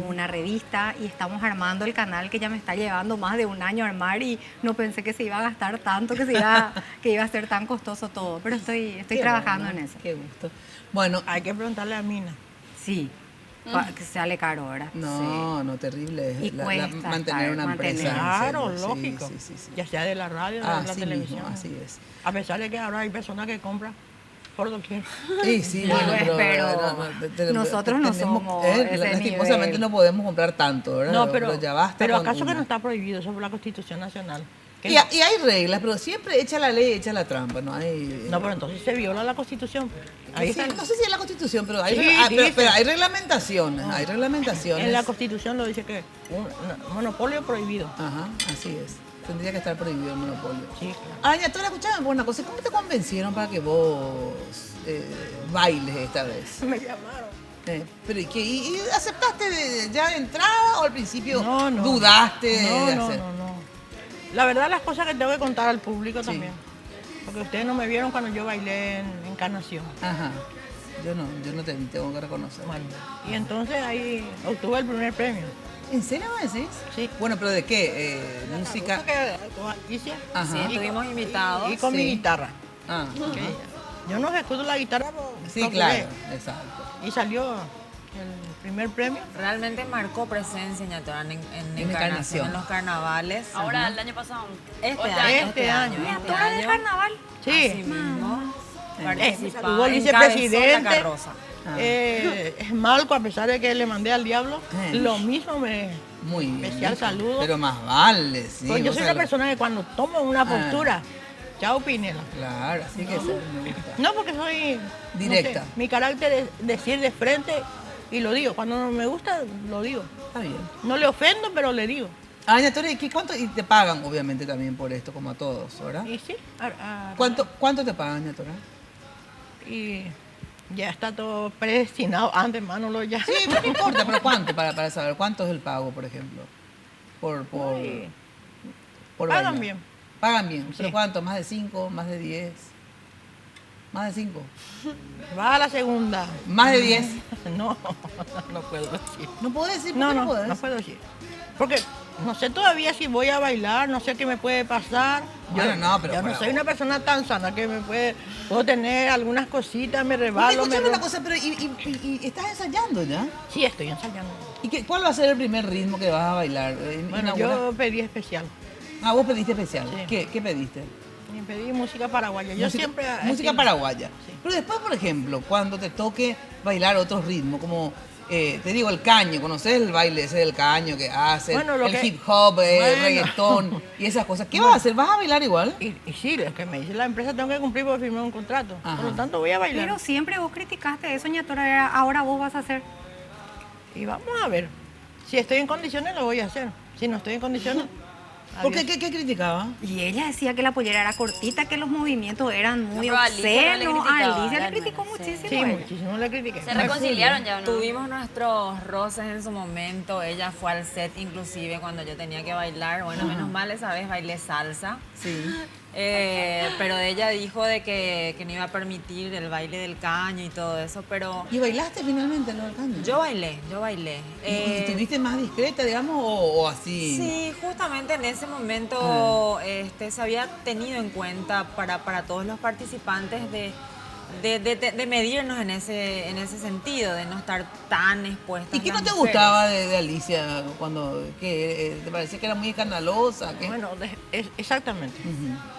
F: una revista y estamos armando el canal que ya me está llevando más de un año a armar y no pensé que se iba a gastar tanto, que iba a ser tan costoso todo, pero estoy
D: Qué
F: trabajando
D: bueno,
F: en eso.
D: Qué gusto. Bueno,
E: Hay que preguntarle a Mina.
F: Sí, que sale caro ahora.
D: no, no, terrible.
F: Y cuesta
D: mantener una
F: mantener.
D: empresa. en
E: Claro,
D: serio, sí,
E: lógico.
D: sí, sí, sí.
E: Ya sea de la radio, de la
D: Así
E: televisión.
D: mismo, así es.
E: A pesar de que ahora hay personas que compran por doquier.
D: Sí, sí,
F: No,
D: bueno,
F: pero nosotros no somos ese
D: lastimosamente
F: nivel.
D: no podemos comprar tanto, ¿verdad?
E: No, pero
D: ya basta.
E: pero
D: con
E: acaso que
D: una.
E: no está prohibido, eso por la Constitución Nacional. Que
D: Y,
E: no.
D: y hay reglas, pero siempre echa la ley, echa la trampa, ¿no? Hay,
E: No, pero entonces se viola la Constitución. Ahí
D: sí,
E: está.
D: no sé si es la Constitución, pero hay,
E: Sí,
D: pero
E: dice.
D: hay reglamentaciones, hay reglamentaciones.
E: En la Constitución lo dice que un monopolio prohibido.
D: Ajá, así es. Tendría que estar prohibido el monopolio.
E: Sí,
D: Aña, tú escuchame por una cosa, ¿cómo te convencieron para que vos bailes esta vez?
E: Me llamaron.
D: Pero ¿y aceptaste ya de entrada o al principio
E: No, no.
D: dudaste
E: No,
D: de
E: no,
D: hacer?
E: no. La verdad, las cosas que tengo que contar al público también. Porque ustedes no me vieron cuando yo bailé en Encarnación.
D: Ajá. Yo no te tengo que reconocer.
E: Bueno, y entonces ahí obtuve el primer premio.
D: ¿En serio me decís?
E: Sí.
D: Bueno, pero ¿de qué? Música.
E: Con Alicia.
D: Ajá.
H: Sí, estuvimos invitados.
E: Y con mi
D: Sí.
E: guitarra.
D: Ah,
E: Que yo no ejecuto la guitarra, pero
D: sí,
E: procuré.
D: claro, exacto.
E: Y salió el primer premio.
H: Realmente marcó presencia Ñatora en
D: Encarnación.
H: Encarnación, en los carnavales.
G: Ahora, el año pasado.
H: Este año.
F: ¿Ñatora del carnaval?
E: Sí.
H: Así mismo.
E: Hubo
H: Participaba,
E: el
H: encabezó la
E: vicepresidente.
H: carroza.
E: Es Malco, a pesar de que le mandé al diablo, lo mismo
D: Muy bien.
E: especial saludo.
D: Pero más vale, sí.
E: Pues yo
D: vos
E: soy
D: sabés
E: una
D: lo-
E: persona que cuando tomo una postura, chao Pinela.
D: Claro, así que sí, me gusta.
E: No, porque soy
D: Directa.
E: no sé, mi carácter es decir de frente y lo digo. Cuando no me gusta, lo digo.
D: Está bien.
E: No le ofendo, pero le digo.
D: Aña, Tori, ¿y cuánto? Y te pagan, obviamente, también por esto, como a todos, ¿verdad?
E: Y sí,
D: ¿Cuánto te pagan, Aña Tora?
E: y ya está todo predestinado antes, Manolo, ya.
D: Sí, pero no importa, pero ¿cuánto? Para saber, ¿cuánto es el pago, por ejemplo? Por
E: Pagan
D: bailar.
E: bien.
D: Pagan bien, pero
E: Sí.
D: ¿cuánto? ¿Más de 5? ¿Más de 10? Más de 5.
E: Va a la segunda.
D: Más de 10.
E: No, no puedo decir.
D: ¿No puedo decir? ¿Por
E: No,
D: qué
E: no,
D: puedes?
E: no puedo decir. Porque no sé todavía si voy a bailar, no sé qué me puede pasar.
D: Bueno, no, pero
E: yo no
D: para
E: soy
D: vos.
E: una persona tan sana que puedo tener algunas cositas, me resbalo.
D: Escúchame una cosa, pero ¿y estás ensayando ya?
E: Sí, estoy ensayando.
D: ¿Y cuál va a ser el primer ritmo que vas a bailar?
E: Bueno, yo pedí especial.
D: Ah, vos pediste especial.
E: Sí.
D: ¿Qué pediste?
E: Y pedí música paraguaya. Yo siempre...
D: Música paraguaya. Sí. Pero después, por ejemplo, cuando te toque bailar otros ritmos, como... te digo, el caño, ¿conoces el baile ese del caño que hacen?
E: Bueno,
D: el hip hop, el reggaetón y esas cosas. ¿Qué vas a hacer? ¿Vas a bailar igual?
E: Y sí, lo que me dice la empresa tengo que cumplir porque firmé un contrato. Por lo tanto voy a bailar.
F: Pero siempre vos criticaste eso, ñatora, ahora vos vas a hacer.
E: Y vamos a ver. Si estoy en condiciones lo voy a hacer. Si no estoy en condiciones...
D: ¿Por qué? ¿Qué criticaba?
F: Y ella decía que la pollera era cortita, que los movimientos eran muy obscenos.
G: Alicia
F: le criticó muchísimo.
E: Sí, muchísimo le critiqué.
G: ¿Se reconciliaron ya o no?
H: Tuvimos nuestros roces en su momento. Ella fue al set inclusive cuando yo tenía que bailar. Bueno, menos mal esa vez bailé salsa.
D: Sí.
H: Pero ella dijo de que no iba a permitir el baile del caño y todo eso, pero...
D: ¿Y bailaste finalmente lo del caño?
H: Yo bailé. ¿Y
D: estuviste más discreta, digamos, o así?
H: Sí, justamente en ese momento se había tenido en cuenta para todos los participantes de medirnos en ese sentido, de no estar tan expuestas.
D: ¿Y qué no te
H: mujeres.
D: gustaba de Alicia cuando te parecía que era muy escandalosa? ¿Qué?
E: Bueno, exactamente.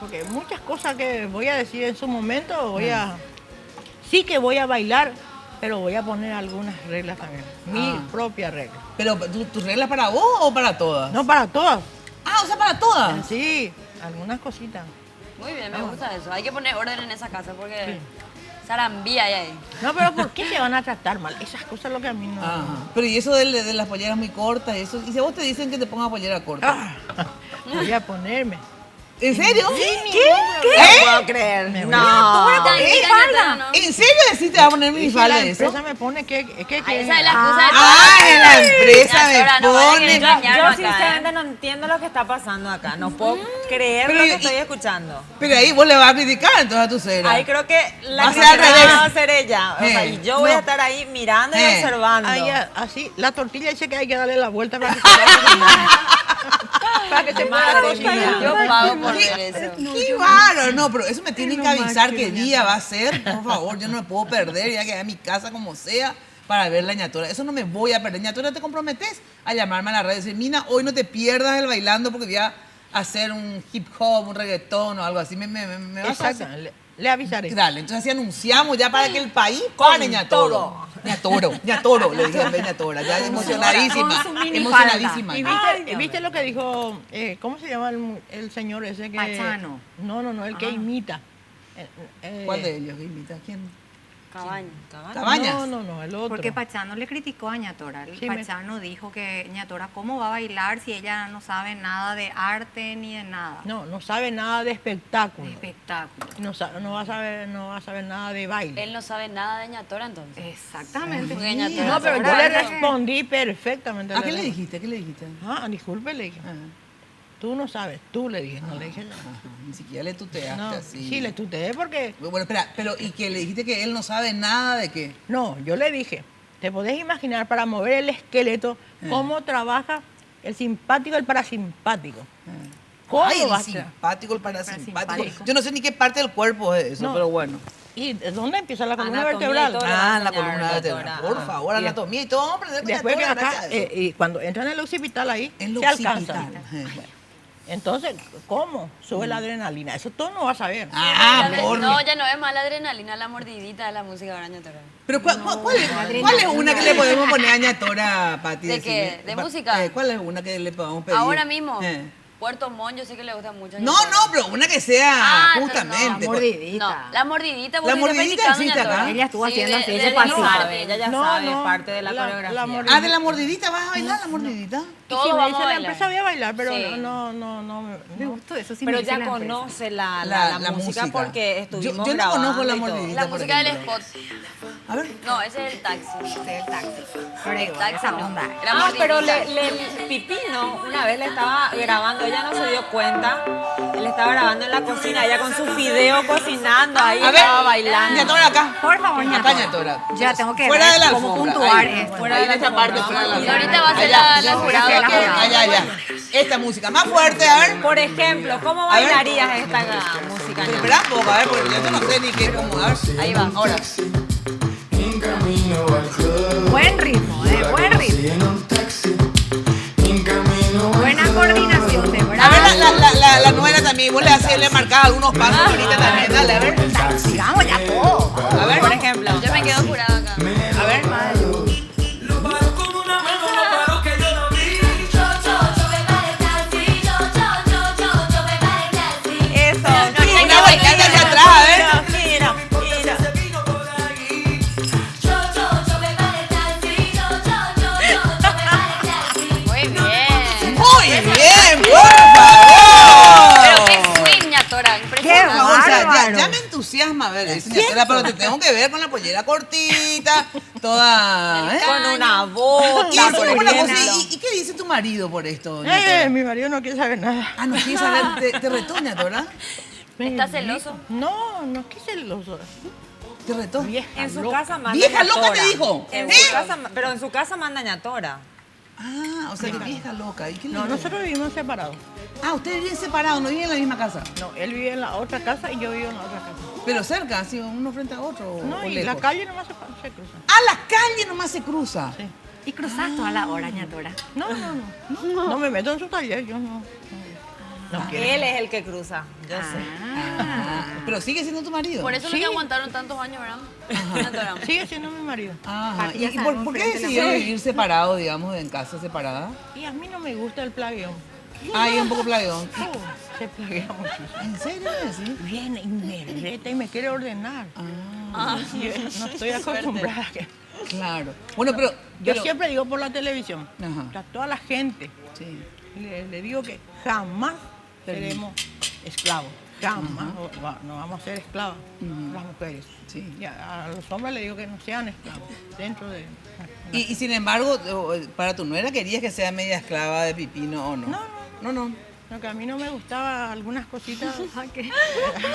E: Porque muchas cosas que voy a decir en su momento, sí que voy a bailar, pero voy a poner algunas reglas también. Mi propia regla.
D: ¿Pero tus reglas para vos o para todas?
E: No, para todas.
D: Ah, o sea, para todas.
E: Sí, algunas cositas.
G: Muy bien, me gusta eso. Hay que poner orden en esa casa porque zarambía hay ahí.
E: No, pero ¿por qué se van a tratar mal? Esas cosas es lo que a mí no...
D: Pero y eso de las polleras muy cortas, eso. Y si a vos te dicen que te pongas pollera corta.
E: Voy a ponerme.
D: ¿En serio?
E: Sí,
D: ¿Qué?
H: No puedo creer.
D: No. ¿En serio decís te vas a poner minifalda
E: La
D: eso?
E: empresa me pone que...
G: Esa es la excusa de
D: la empresa me pone...
H: Yo sinceramente no entiendo lo que está pasando acá. No puedo creer lo que estoy escuchando.
D: Pero ahí vos le vas a criticar entonces a tu suegra.
H: Ahí creo que la que va a ser ella. O sea, y yo voy a estar ahí mirando y observando.
E: Ahí, así, la tortilla dice que hay que darle la vuelta para que se vaya. Para que se pueda cocinar.
G: Yo pago por ver eso.
D: Qué bárbaro, no, pero eso me tienen que avisar qué día va a ser. Por favor, yo no me puedo perder, ya que a mi casa como sea para ver la ñatora. Eso no me voy a perder. Ñatora, ¿te comprometes a llamarme a la radio y decir, Mina, hoy no te pierdas el bailando porque voy a hacer un hip hop, un reggaetón o algo así? ¿Me vas a hacer?
E: Le avisaré.
D: Dale, entonces así anunciamos ya para que el país pare ñatoro. Ñatoro, le dije a ñatora, ya emocionadísima. Emocionadísima.
E: ¿Y viste lo que dijo, cómo se llama el señor ese que...
F: Pachano.
E: No, el que imita.
D: ¿Cuál de ellos que imita? ¿Quién?
F: Cabañas.
E: No, el otro.
F: Porque Pachano le criticó a ñatora. Pachano dijo que ñatora, ¿cómo va a bailar si ella no sabe nada de arte ni de nada?
E: No sabe nada de espectáculo.
F: No
E: va a saber nada de baile.
G: Él no sabe nada de ñatora entonces.
F: Exactamente.
E: No, pero yo le respondí perfectamente.
D: ¿A qué le dijiste?
E: Disculpe, le dije. Tú no sabes, tú le dije, no le dije nada.
D: Ni siquiera le tuteaste así.
E: Sí, le tuteé porque...
D: Bueno, espera, ¿y que le dijiste que él no sabe nada de qué?
E: No, yo le dije, te podés imaginar para mover el esqueleto cómo trabaja el simpático y el parasimpático.
D: ¿Cómo el simpático, el parasimpático? Yo no sé ni qué parte del cuerpo es eso, pero bueno.
E: ¿Y dónde empieza la columna vertebral?
D: La columna vertebral. Por favor, anatomía y todo, vamos a aprender con
E: después que acá, y cuando entran en el occipital ahí, se alcanza. Entonces, ¿cómo? Sube la adrenalina. Eso tú no vas a ver.
G: No, ya no es más la adrenalina, la mordidita de la música ahora ñatora.
D: Pero ¿cuál es una que le podemos poner a ñatora, Pati?
G: ¿De qué? ¿De música?
D: ¿Cuál es una que le podemos pedir?
G: Ahora mismo. Puerto Montt, yo sé que le gusta mucho.
D: No, pero una que sea justamente.
G: La mordidita. No, la mordidita.
D: La mordidita existe acá.
F: Ella estuvo haciendo así,
H: ese pasito. Ella ya sabe parte de la coreografía.
D: ¿De la mordidita vas a bailar la mordidita?
E: Todo me dice la empresa voy a bailar, pero no.
F: Me gustó eso.
H: Pero ya conoce la música porque estuvimos grabando.
D: Yo no conozco la mordidita.
G: La música del spot.
D: A ver.
G: No, ese es el taxi.
F: Ese es el taxi.
G: Pero el taxi
F: esa
G: no.
F: onda.
G: Era
H: No,
G: más
H: pero
G: riquita.
H: Pipino una vez le estaba grabando, ella no se dio cuenta. Él estaba grabando en la cocina, ella con su fideo cocinando, ahí
D: A ver,
H: estaba bailando.
D: Ñatora acá.
F: Por favor,
D: Acá, Ñatora.
F: Ya tengo que
D: Fuera
F: ver
D: de la
F: cómo
D: alfombra.
F: puntuar
D: Ahí,
F: esto.
D: fuera de esta parte, fuera de la
G: Y
D: alfombra.
G: ahorita va a ser
D: Allá,
G: la jurada
D: allá,
G: que...
D: allá. Esta música, más fuerte, a ver.
H: Por ejemplo, ¿cómo
D: A ver.
H: bailarías esta música?
D: Pero espera un poco, a ver, porque yo no sé ni qué, cómo, a ver.
G: Ahí va.
D: Ahora.
F: Buen ritmo, buen ritmo. Buena coordinación, de verdad.
D: A ver, la nuera también, vos le marcás algunos pasos ahorita también, dale, a ver.
F: Sigamos ya todo.
D: A ver,
H: Por ejemplo.
G: Yo me quedo jurada acá.
D: a ver.
H: Eso.
D: Una bailando hacia atrás, a ver.
H: Mira.
G: Muy bien.
D: Muy bien, por favor.
G: Pero qué swing, Ñatora. Impresionante.
D: O sea,
F: bárbaro.
D: ya me entusiasma ver eso, Ñatora, pero te tengo que ver con la pollera cortita, toda.
H: Con una bota,
D: Y,
H: por
D: una cosa,
H: ejemplo.
D: ¿y qué dice tu marido por esto? Ñatora?
E: Mi marido no quiere saber nada.
D: Ah, no quiere saber, te retó, Ñatora.
G: ¿Estás celoso?
E: No, qué celoso.
D: Te retó.
H: En su casa manda
D: Vieja loca
H: Ñatora.
D: te dijo.
H: En
D: ¿Eh?
H: su casa, pero en su casa manda Ñatora.
D: Ah, o sea, que vieja loca. ¿Y qué le
E: No,
D: dijo?
E: nosotros vivimos separados.
D: Ah, ustedes viven separados, no viven en la misma casa.
E: No, él vive en la otra casa y yo vivo en la otra casa.
D: Pero cerca, así, uno frente a otro.
E: No,
D: o
E: y
D: lejos.
E: la calle nomás se cruza.
D: Ah, la calle nomás se cruza.
E: Sí.
F: Y cruzas toda la hora, Ñatora.
E: No. No me meto en su taller, yo no.
H: Él es el que cruza, yo sé.
D: Ah, pero sigue siendo tu marido.
G: Por eso
E: Sí.
G: no te aguantaron tantos años, ¿verdad? Ñatora.
E: Sigue siendo mi marido.
D: Ajá.
F: Ya
D: ¿Y
F: sabemos
D: por qué
F: frente a la
D: decidieron
F: pared.
D: vivir separados, digamos, en casa separada?
E: Y a mí no me gusta el plagueón.
D: Ah, y un poco plagueón.
E: Se plaguea muchísimo.
D: ¿En serio? Sí.
E: Viene y me reta y me quiere ordenar. Y yo no estoy acostumbrada.
D: Claro. Bueno, pero...
E: Yo siempre digo por la televisión,
D: Ajá.
E: a toda la gente,
D: Sí.
E: le digo que jamás seremos esclavos. Jamás no vamos a ser esclavas las mujeres.
D: Sí.
E: Y a los hombres le digo que no sean esclavos dentro de...
D: Y sin embargo, para tu nuera querías que sea media esclava de Pipino o no. No.
E: Lo que a mí no me gustaba algunas cositas.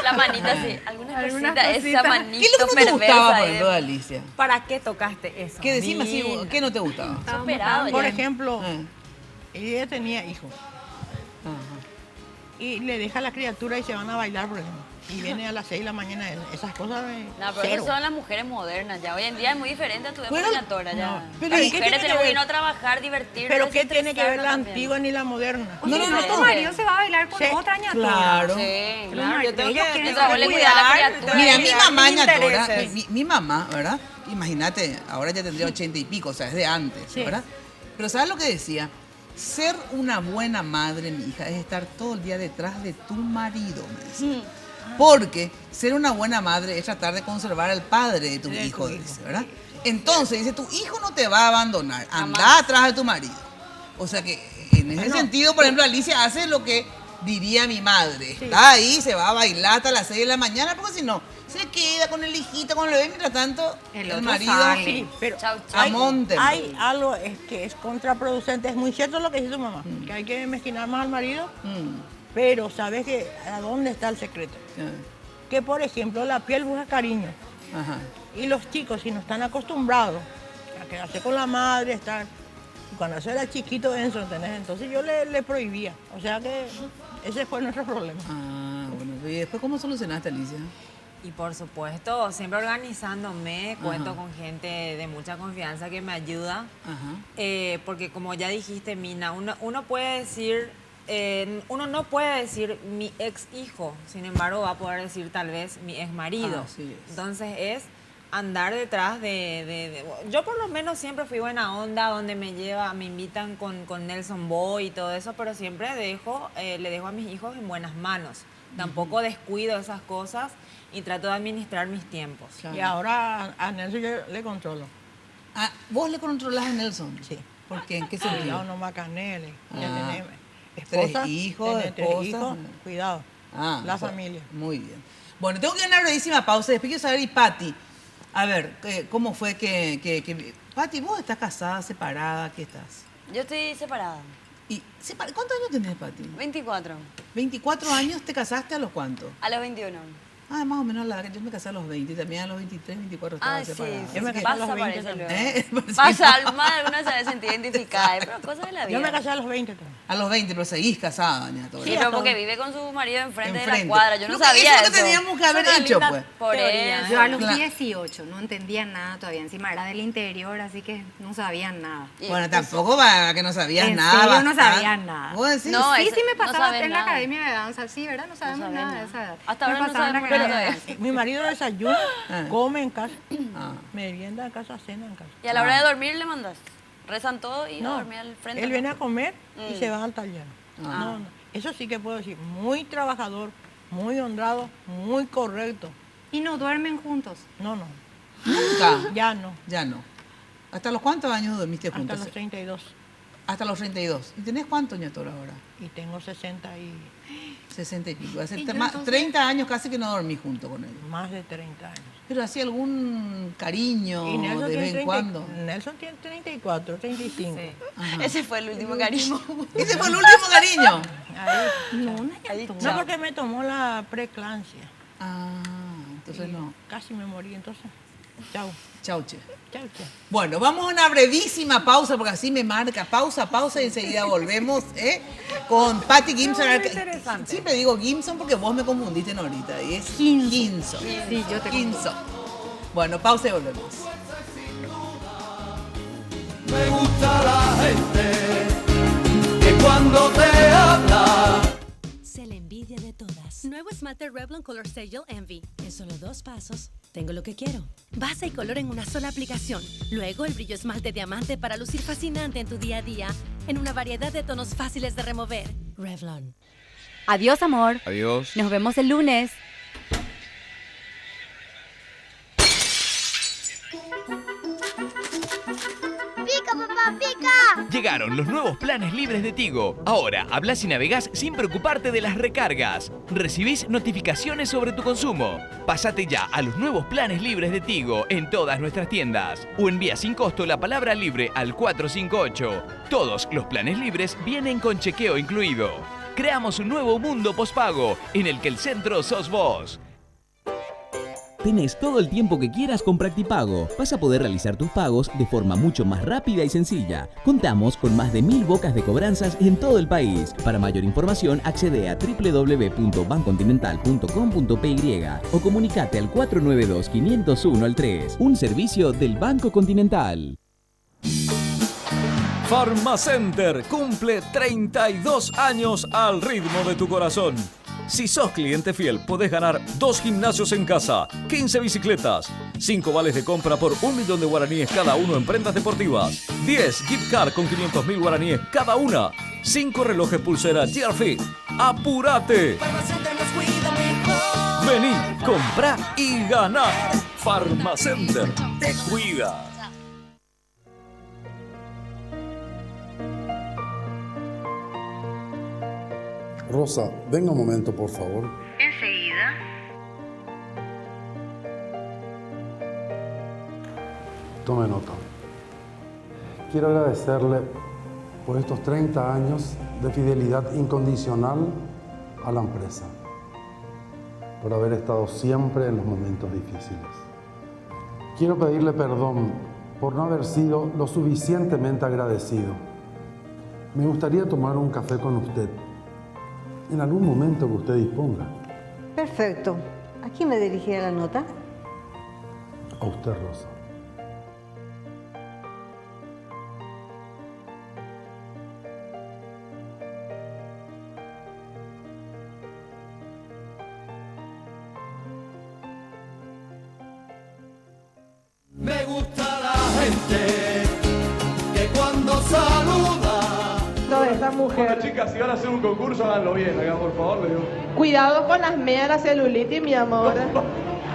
G: La manita, sí. Algunas cositas. Esa
D: ¿Qué es
G: manito
D: lo que no te gustaba, por
G: perversa.
D: ejemplo, de Alicia?
H: ¿Para qué tocaste eso?
D: ¿Qué decime así?
H: Linda.
D: ¿Qué no te gustaba?
G: Superado
E: Por
G: ya.
E: ejemplo, ella tenía hijos. Y le deja a la criatura y se van a bailar, por ejemplo. Y viene a las 6 de la mañana, esas cosas de
G: No, pero
E: cero.
G: esas son las mujeres modernas ya. Hoy en día es muy diferente a tu época,
E: Bueno,
G: Ñatora, ya.
E: no, pero
G: Las
E: ¿y qué
G: mujeres
E: tiene que
G: tenemos que
E: ver?
G: irnos a trabajar, divertirnos.
E: Pero ¿qué tiene que ver la
G: desestresarnos
E: antigua ni la moderna?
F: O sea, tu marido se va a bailar con otra Ñatora.
D: Claro.
G: Sí,
H: Claro, yo tengo
F: Ellos
H: que
F: quieren
G: saber cuidar a la criatura.
D: Mira, mi mamá,
H: mis
D: Ñatora,
H: intereses.
D: mi mamá, ¿verdad? Imagínate, ahora ya tendría 80 y pico, o sea, es de antes,
E: Sí.
D: ¿verdad? Pero ¿sabes lo que decía? Ser una buena madre, mi hija, es estar todo el día detrás de tu marido, me decía. Porque ser una buena madre es tratar de conservar al padre de tu hijo, dice, ¿verdad? Entonces, dice, tu hijo no te va a abandonar, anda atrás de tu marido. O sea que, en ese sentido, por ejemplo, Alicia hace lo que diría mi madre. Está ahí, se va a bailar hasta las 6 de la mañana, porque si no, se queda con el hijito, con el bebé, mientras tanto, el marido
E: Sí, pero
D: a monte.
E: hay algo que es contraproducente. Es muy cierto lo que dice tu mamá, que hay que mezquinar más al marido, pero ¿sabes que a dónde está el secreto? Que, por ejemplo, la piel busca cariño.
D: Ajá.
E: Y los chicos, si no están acostumbrados a quedarse con la madre, estar... Cuando yo era chiquito, Enzo, ¿entendés? Entonces yo le prohibía. O sea que ese fue nuestro problema.
D: Ah, bueno. ¿Y después cómo solucionaste, Alicia?
H: Y por supuesto, siempre organizándome, cuento
D: Ajá.
H: con gente de mucha confianza que me ayuda.
D: Ajá.
H: Porque como ya dijiste, Mina, uno puede decir, uno no puede decir mi ex hijo, sin embargo va a poder decir tal vez mi ex marido.
D: Así es.
H: Entonces es andar detrás yo por lo menos siempre fui buena onda, donde me invitan con Nelson Boy y todo eso, pero siempre le dejo a mis hijos en buenas manos. Tampoco descuido esas cosas y trato de administrar mis tiempos.
E: Y ahora a Nelson yo le controlo.
D: Ah, ¿vos le controlás a Nelson?
E: Sí.
D: ¿Por qué? ¿En qué sentido?
E: Cuidado, no macaneles. Ya
D: Ah.
E: tenemos
D: Tres
E: esposa,
D: hijos,
E: tenés tres
D: esposas.
E: hijos, cuidado.
D: Ah,
E: La
D: o sea,
E: familia.
D: Muy bien. Bueno, tengo que dar una brevísima pausa. Después quiero saber, y Pati, A ver, ¿cómo fue que... Pati, ¿vos estás casada, separada? ¿Qué estás?
G: Yo estoy separada.
D: ¿Cuántos años tenés, Pati?
G: 24.
D: 24 años, ¿te casaste a los cuántos?
G: A los 21.
D: Ah, más o menos la edad. Yo me casé a los 20, también a los 23, 24 estaba separada.
G: Sí,
D: Yo me casé
G: pasa
D: a los 20
G: parece
D: también.
G: luego. Pasa, más de alguna se ha sentido identificada, pero cosas de la vida.
E: Yo me casé a los 20 también.
D: A los 20, pero seguís casada, doña Tora.
G: Sí, pero porque vive con su marido enfrente de la cuadra. Yo no sabía
D: eso.
G: eso.
D: Eso que teníamos que haber hecho, pues.
G: Por eso.
F: Yo a los 18 no entendía nada todavía. Encima era del interior, así que no sabían nada.
D: Bueno, tampoco para que no sabías
F: ¿En
D: nada.
F: serio no sabían nada?
D: ¿Vos decís?
F: No, sí, sí me
G: no
F: pasaba
G: sabes
F: en la
G: nada.
F: academia de danza. Sí, ¿verdad? No sabemos nada de esa edad.
G: Hasta
F: Me
G: ahora no
F: pasaba en la
G: sabemos
F: academia
G: nada
F: de danza.
E: Mi marido desayuna, come en casa, merienda en casa, cena en casa.
G: Y a la hora de dormir le mandas. Rezan todo y a dormir al frente.
E: Él viene a comer y se va al taller.
G: Ah.
E: No. Eso sí que puedo decir, muy trabajador, muy honrado, muy correcto.
F: ¿Y no duermen juntos?
E: No.
D: ¿Nunca?
E: Ya no.
D: Ya no. ¿Hasta los cuántos años dormiste juntos?
E: Hasta los 32.
D: Hasta los 32. ¿Y tenés cuánto, doña Tora, ahora?
E: Y tengo 60 y...
D: 60 y pico. Hace
E: ¿Y yo
D: más,
E: entonces?
D: 30 años casi que no dormí junto con él.
E: Más de 30 años.
D: Pero hacía algún cariño
E: Y Nelson
D: de
E: tiene
D: vez en
E: 30
D: cuando.
E: Nelson tiene 34, 35.
D: Ajá.
G: Ese fue el último cariño.
D: Ese fue el último cariño.
E: No, porque me tomó la preeclampsia.
D: Ah, entonces no.
E: Casi me morí, entonces. Chau.
D: Chau, che.
E: Chau, che.
D: Bueno, vamos a una brevísima pausa, porque así me marca. Pausa y enseguida volvemos con Patty Gimson.
H: Muy interesante.
D: Siempre digo Gimson porque vos me confundiste en ahorita. Y es Gimson.
F: Sí, yo te
D: Gimson. Bueno, pausa y volvemos.
B: Me gusta la gente que cuando te habla
N: Se la envidia de todas.
O: Nuevo esmalte Revlon Color Stagel Envy.
N: En solo 2 pasos, tengo lo que quiero.
O: Base y color en una sola aplicación. Luego el brillo esmalte diamante para lucir fascinante en tu día a día. En una variedad de tonos fáciles de remover.
N: Revlon.
I: Adiós, amor.
J: Adiós.
I: Nos vemos el lunes.
K: ¡Pica, papá, pica!
L: Llegaron los nuevos planes libres de Tigo. Ahora hablas y navegás sin preocuparte de las recargas. Recibís notificaciones sobre tu consumo. Pásate ya a los nuevos planes libres de Tigo en todas nuestras tiendas. O envía sin costo la palabra libre al 458. Todos los planes libres vienen con chequeo incluido. Creamos un nuevo mundo pospago en el que el centro sos vos.
M: Tenés todo el tiempo que quieras con Practipago. Vas a poder realizar tus pagos de forma mucho más rápida y sencilla. Contamos con más de 1000 bocas de cobranzas en todo el país. Para mayor información, accede a www.bancontinental.com.py o comunicate al 492-501-3. Un servicio del Banco Continental.
V: Pharmacenter cumple 32 años al ritmo de tu corazón. Si sos cliente fiel, podés ganar 2 gimnasios en casa, 15 bicicletas, 5 vales de compra por 1 millón de guaraníes cada uno en prendas deportivas, 10 gift card con 500.000 guaraníes cada una, 5 relojes pulsera GearFit. ¡Apúrate! Vení, comprá y ganá. Pharmacenter te cuida.
W: Rosa, venga un momento, por favor.
F: Enseguida.
W: Tome nota. Quiero agradecerle por estos 30 años de fidelidad incondicional a la empresa, por haber estado siempre en los momentos difíciles. Quiero pedirle perdón por no haber sido lo suficientemente agradecido. Me gustaría tomar un café con usted en algún momento que usted disponga.
X: Perfecto. ¿A quién me dirigirá la nota?
W: A usted, Rosa.
B: me gusta la gente que cuando saluda.
X: No, esa mujer.
Y: Bueno, chicas, si van a hacer un concurso, háganlo bien, acá, por favor, le digo.
X: Cuidado con las medias de la celulitis, mi amor.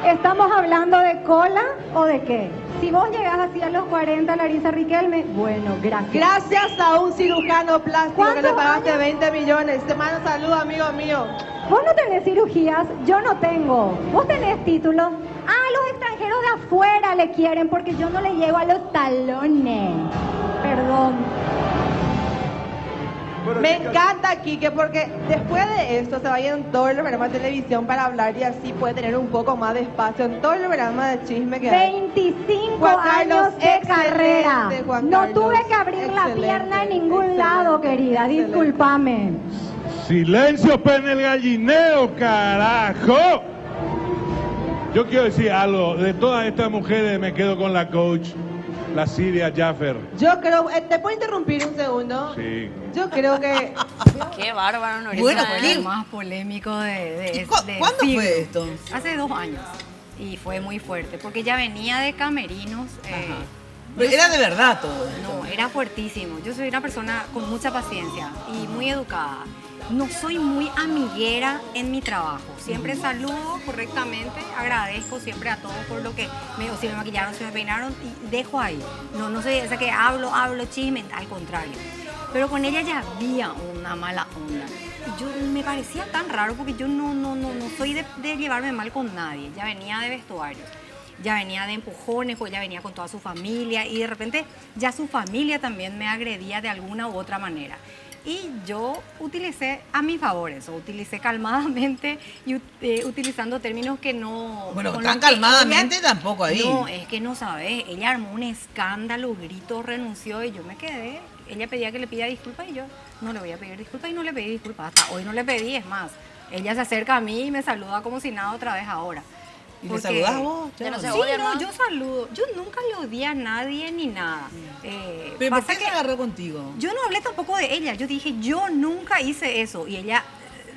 Z: ¿Estamos hablando de cola o de qué? Si vos llegás así a los 40, Larisa Riquelme, bueno, gracias.
X: Gracias a un cirujano plástico que le pagaste
Z: años?
X: 20 millones. Te mando saludos, amigo mío.
Z: Vos no tenés cirugías, yo no tengo. ¿Vos tenés título? Ah, los extranjeros extranjeros de afuera le quieren porque yo no le llego a los talones. Perdón.
A: Me encanta, Quique, porque después de esto se vaya en todo el programa de televisión para hablar y así puede tener un poco más de espacio en todo el programa de chisme que hay.
Z: 25
A: Juan Carlos,
Z: años de carrera.
A: excelente, Juan
Z: No
A: Carlos,
Z: tuve que abrir la
A: excelente,
Z: pierna en ningún lado, querida. Discúlpame.
C: Silencio, pene el gallineo, carajo. Yo quiero decir algo. De todas estas mujeres me quedo con la coach, la Siria Jaffer.
A: Yo creo, ¿te puedo interrumpir un segundo?
C: Sí.
A: Yo creo que...
F: Qué bárbaro, Norita.
D: Bueno,
F: Fue
D: ¿qué?
F: lo más polémico de
D: ¿Cuándo
F: siglo.
D: fue esto?
F: Hace 2 años. Y fue muy fuerte, porque ya venía de camerinos.
D: Pero era de verdad todo esto.
F: No, era fuertísimo. Yo soy una persona con mucha paciencia y muy educada. No soy muy amiguera en mi trabajo. Siempre saludo correctamente, agradezco siempre a todos por lo que si me maquillaron, si me peinaron y dejo ahí. No soy esa que hablo chisme, al contrario. Pero con ella ya había una mala onda. Y yo me parecía tan raro porque yo no soy de llevarme mal con nadie. Ya venía de vestuario. Ya venía de empujones, pues ya venía con toda su familia y de repente ya su familia también me agredía de alguna u otra manera. Y yo utilicé a mi favor eso, utilicé calmadamente y utilizando términos que no...
D: Bueno, tan calmadamente tampoco ahí.
F: No, es que no sabes, ella armó un escándalo, gritos, renunció y yo me quedé. Ella pedía que le pida disculpas y yo no le voy a pedir disculpas y no le pedí disculpas. Hasta hoy no le pedí, es más. Ella se acerca a mí y me saluda como si nada otra vez ahora.
D: ¿Y le saludás vos?
F: Sí, yo saludo. Yo nunca le odié a nadie ni nada.
D: ¿Pero por qué se agarró contigo?
F: Yo no hablé tampoco de ella. Yo dije, yo nunca hice eso. Y ella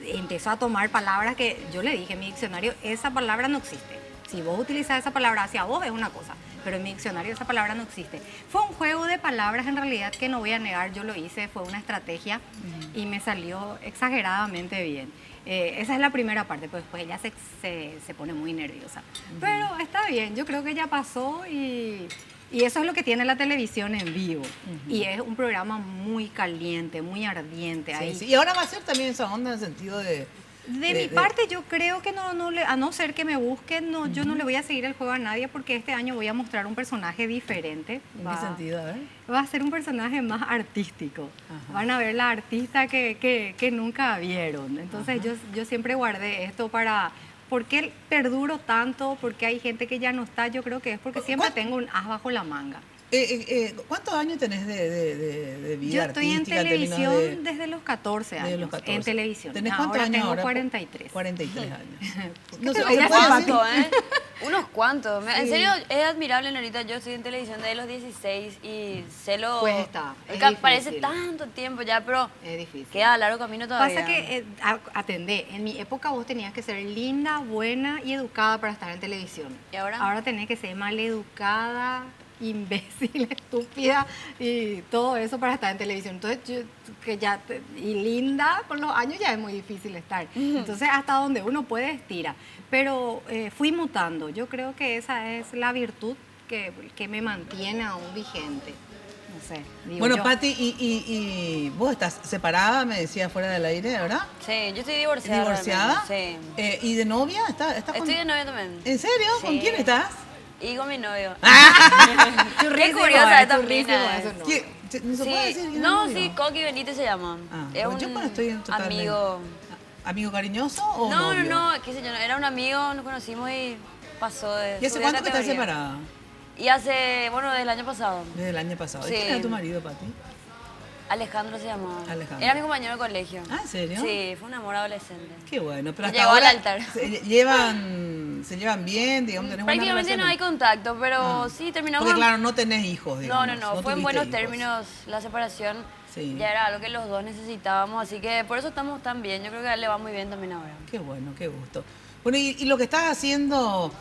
F: empezó a tomar palabras que yo le dije en mi diccionario, esa palabra no existe. Si vos utilizás esa palabra hacia vos es una cosa, pero en mi diccionario esa palabra no existe. Fue un juego de palabras en realidad que no voy a negar, yo lo hice, fue una estrategia y me salió exageradamente bien. Esa es la primera parte, pues después ella se pone muy nerviosa. Pero está bien, yo creo que ya pasó y eso es lo que tiene la televisión en vivo. Y es un programa muy caliente, muy ardiente.
D: Sí,
F: ahí.
D: sí. Y ahora va a ser también esa onda en el sentido de...
F: De mi parte, yo creo que a no ser que me busquen, yo no le voy a seguir el juego a nadie porque este año voy a mostrar un personaje diferente.
D: ¿En qué sentido? A ver.
F: Va a ser un personaje más artístico. Van a ver la artista que nunca vieron. Entonces yo siempre guardé esto ¿por qué perduro tanto? Porque hay gente que ya no está. Yo creo que es porque siempre tengo un as bajo la manga.
D: ¿Cuántos años tenés de vida
F: Yo estoy en
D: artística?
F: televisión desde los 14 años.
D: Desde los 14.
F: En televisión.
D: ¿Tenés cuántos años
F: tengo
D: ahora?
F: 43.
D: 43 años.
G: No sé, unos cuantos, ¿eh? Unos cuantos. En serio, es admirable, Norita. Yo estoy en televisión desde los 16 y sé lo...
F: Cuesta,
G: parece tanto tiempo ya, pero
F: es difícil.
G: Queda largo camino todavía.
F: Pasa que, atendé, en mi época vos tenías que ser linda, buena y educada para estar en televisión.
G: ¿Y ahora?
F: Ahora tenés que ser maleducada, imbécil, estúpida y todo eso para estar en televisión. Entonces, y linda con los años ya es muy difícil estar. Entonces, hasta donde uno puede estira. Pero fui mutando. Yo creo que esa es la virtud que me mantiene aún vigente. No sé.
D: Bueno, Pati, y vos estás separada, me decías fuera del aire, ¿verdad?
G: Sí, yo estoy divorciada.
D: ¿Divorciada?
G: Sí.
D: ¿Y de novia?
G: Estoy de novia también.
D: ¿En serio?
G: Sí.
D: ¿Con quién estás?
G: Y con mi novio.
F: Qué
G: curiosa esta mina.
D: ¿No se puede decir?
G: No, sí, Coqui Benítez se llama. Es un
D: yo estoy en
G: amigo.
D: ¿Amigo cariñoso o
G: no,
D: novio?
G: No, qué sé yo, era un amigo, nos conocimos y pasó de...
D: ¿Y hace cuánto que estás separada?
G: Y desde el año pasado.
D: Desde el año pasado.
G: Sí.
D: ¿Y quién era tu marido, Pati?
G: Alejandro se llamaba.
D: Alejandro.
G: Era mi compañero de colegio.
D: ¿Ah, en serio?
G: Sí, fue un amor adolescente.
D: Qué bueno. Pero hasta
G: llegó
D: ahora
G: al altar.
D: ¿Se llevan bien? Digamos, ¿tenés buena
G: prácticamente no hay contacto, pero sí terminamos...
D: Porque claro, no tenés hijos, digamos.
G: No, fue en buenos términos la separación.
D: Sí.
G: Ya era algo que los dos necesitábamos, así que por eso estamos tan bien. Yo creo que a él le va muy bien también ahora.
D: Qué bueno, qué gusto. Bueno, y lo que estás haciendo...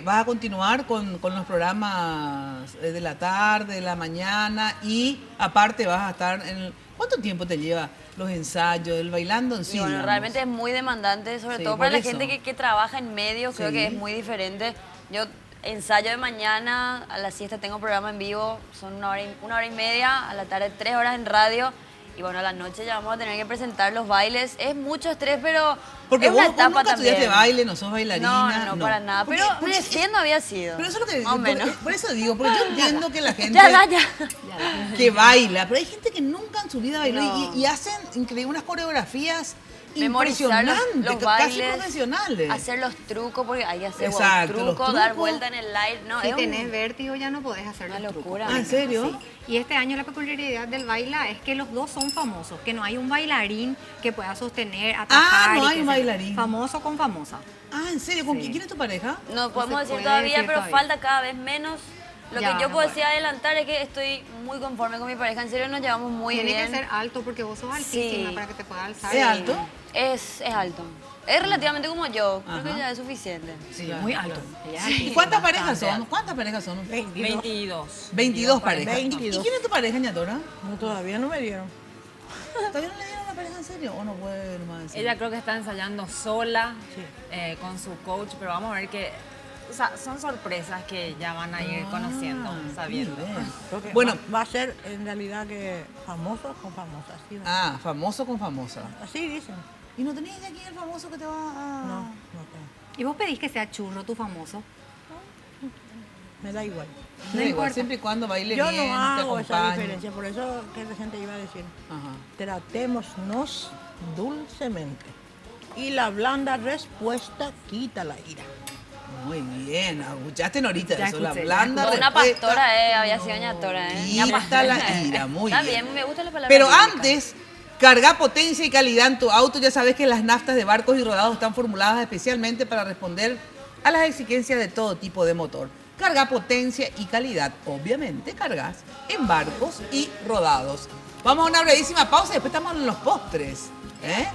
D: ¿vas a continuar con los programas de la tarde, de la mañana? Y aparte vas a estar en... ¿Cuánto tiempo te lleva los ensayos, el bailando en sí?
G: Bueno,
D: digamos?
G: realmente es muy demandante, sobre todo para la gente que trabaja en medios, creo que es muy diferente. Yo ensayo de mañana, a la siesta tengo programa en vivo, son una hora y media, a la tarde 3 horas en radio. Y bueno, a la noche ya vamos a tener que presentar los bailes. Es mucho estrés, pero
D: Porque
G: es una
D: vos
G: etapa
D: nunca
G: también.
D: estudiaste baile, no sos bailarina.
G: No, para nada.
D: Porque-
G: Pero
D: porque-
G: recién no había sido.
D: Pero eso es lo que
G: Más o menos.
D: por eso digo, porque yo entiendo que la gente
G: Ya.
D: que baila, pero hay gente que nunca en su vida bailó
G: No.
D: y hacen increíble unas coreografías
G: Memorizar
D: impresionantes,
G: los
D: casi
G: bailes,
D: profesionales.
G: hacer los trucos, porque hay que hacer
D: Exacto, los
G: trucos, dar
D: trucos.
G: vuelta en el aire. No,
F: Si
G: es
F: tenés
G: un-
F: vértigo ya no podés hacer
G: una
F: los trucos.
G: locura.
D: Ah, ¿en serio?
F: Sí. Y este año la peculiaridad del baila es que los dos son famosos, que no hay un bailarín que pueda sostener, atajar.
D: no
F: y
D: hay
F: que
D: un
F: sea
D: bailarín.
F: famoso con famosa.
D: Ah, ¿en serio? ¿Con
F: Sí.
D: quién es tu pareja?
G: No podemos
F: se
G: decir
F: puede
G: todavía,
F: decir
G: pero
F: todavía.
G: falta cada vez menos. Lo
F: Ya,
G: que yo
F: no
G: puedo
F: puede.
G: decir adelantar es que estoy muy conforme con mi pareja. En serio, nos llevamos muy
F: Tiene
G: bien.
F: que ser alto porque vos sos altísima
G: Sí.
F: para que te pueda alzar.
D: ¿Es alto?
G: Es alto. Es relativamente como yo. Creo
D: Ajá.
G: que ya es suficiente.
D: Sí,
F: Muy alto.
D: ¿Y cuántas parejas son? ¿Cuántas parejas son?
H: 22.
D: 22 parejas.
E: 22.
D: ¿Y quién es tu pareja, ñatora?
E: No, todavía no me dieron.
D: ¿Todavía no le dieron una pareja en serio? ¿O no puede más?
H: Ella creo que está ensayando sola con su coach, pero vamos a ver que, o sea, son sorpresas que ya van a ir conociendo, sabiendo.
E: Creo que
D: Bueno.
E: va a ser en realidad que famosos con famosas. ¿Sí?
D: Ah, famoso con famosa.
E: Así dicen.
D: ¿Y no tenías idea quién es el famoso que te va a...?
E: No, no tengo.
F: ¿Y vos pedís que sea churro tu famoso?
E: Me da igual.
D: No igual, siempre y cuando baile
E: Yo
D: bien,
E: no
D: te
E: hago esa
D: acompañe.
E: diferencia, por eso que recién te iba a decir.
D: Ajá.
E: Tratémonos dulcemente. Y la blanda respuesta quita la ira.
D: Muy bien, escuchaste Norita
F: Ya
D: eso, la
F: escuché,
D: blanda
G: Una
D: respuesta.
G: pastora, había sido ñatora,
D: Quita la ira, muy
G: Está
D: bien.
G: bien, me gusta la palabra.
D: Pero
G: bíblica.
D: antes, carga potencia y calidad en tu auto. Ya sabes que las naftas de barcos y rodados están formuladas especialmente para responder a las exigencias de todo tipo de motor. Carga potencia y calidad, obviamente cargas en barcos y rodados. Vamos a una brevísima pausa y después estamos en los postres. ¿Eh?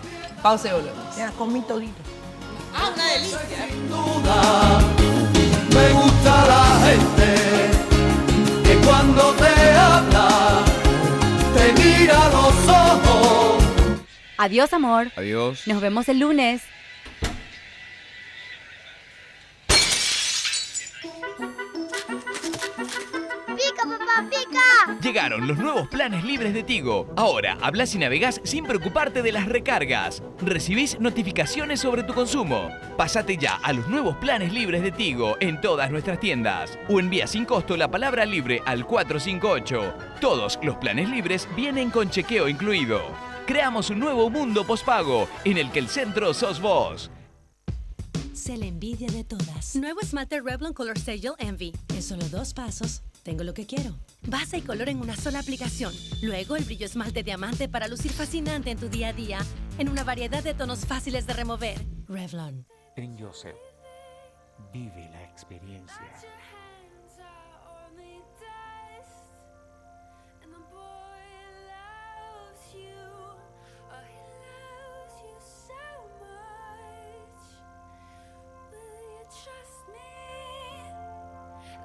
D: Pausa y volvemos.
E: Ya comí todito.
D: Ah, una delicia.
B: Sin duda, me gusta la gente que cuando te habla te mira a los ojos.
I: Adiós, amor.
L: Adiós.
I: Nos vemos el lunes.
K: ¡Pica, papá, pica!
L: Llegaron los nuevos planes libres de Tigo. Ahora hablas y navegás sin preocuparte de las recargas. Recibís notificaciones sobre tu consumo. Pásate ya a los nuevos planes libres de Tigo en todas nuestras tiendas. O envía sin costo la palabra libre al 458. Todos los planes libres vienen con chequeo incluido. Creamos un nuevo mundo pospago en el que el centro sos vos.
N: Sé la envidia de todas.
O: Nuevo esmalte Revlon Color Stay Envy.
N: En solo 2 pasos, tengo lo que quiero.
O: Base y color en una sola aplicación. Luego el brillo esmalte diamante para lucir fascinante en tu día a día. En una variedad de tonos fáciles de remover.
N: Revlon.
J: En Joseph, vive la experiencia.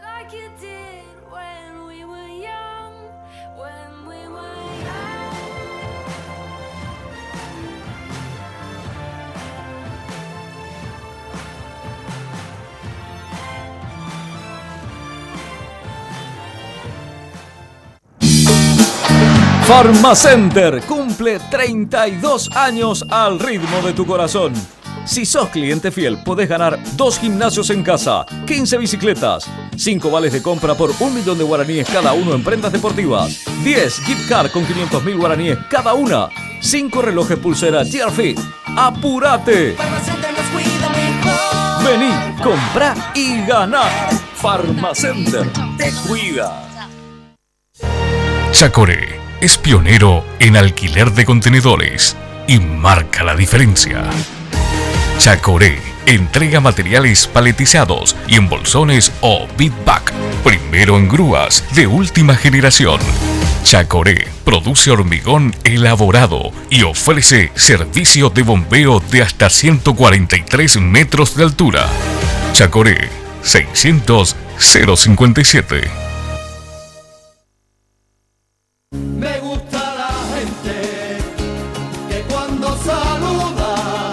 K: Like you did when we were young, when we were young.
V: Farmacenter cumple 32 años al ritmo de tu corazón. Si sos cliente fiel, podés ganar 2 gimnasios en casa, 15 bicicletas, 5 vales de compra por 1 millón de guaraníes cada uno en prendas deportivas, 10 gift card con 500.000 guaraníes cada una, 5 relojes pulsera GearFit. ¡Apúrate! Vení, comprá y ganá. Farmacenter te cuida.
U: Chacoré es pionero en alquiler de contenedores y marca la diferencia. Chacoré entrega materiales paletizados y en bolsones o bitback, primero en grúas de última generación. Chacoré produce hormigón elaborado y ofrece servicio de bombeo de hasta 143 metros de altura. Chacoré 600 057.
B: Me gusta la gente que cuando saluda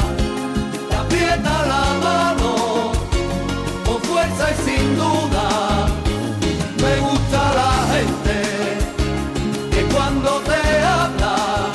B: te aprieta la mano con fuerza y sin duda. Me gusta la gente que cuando te habla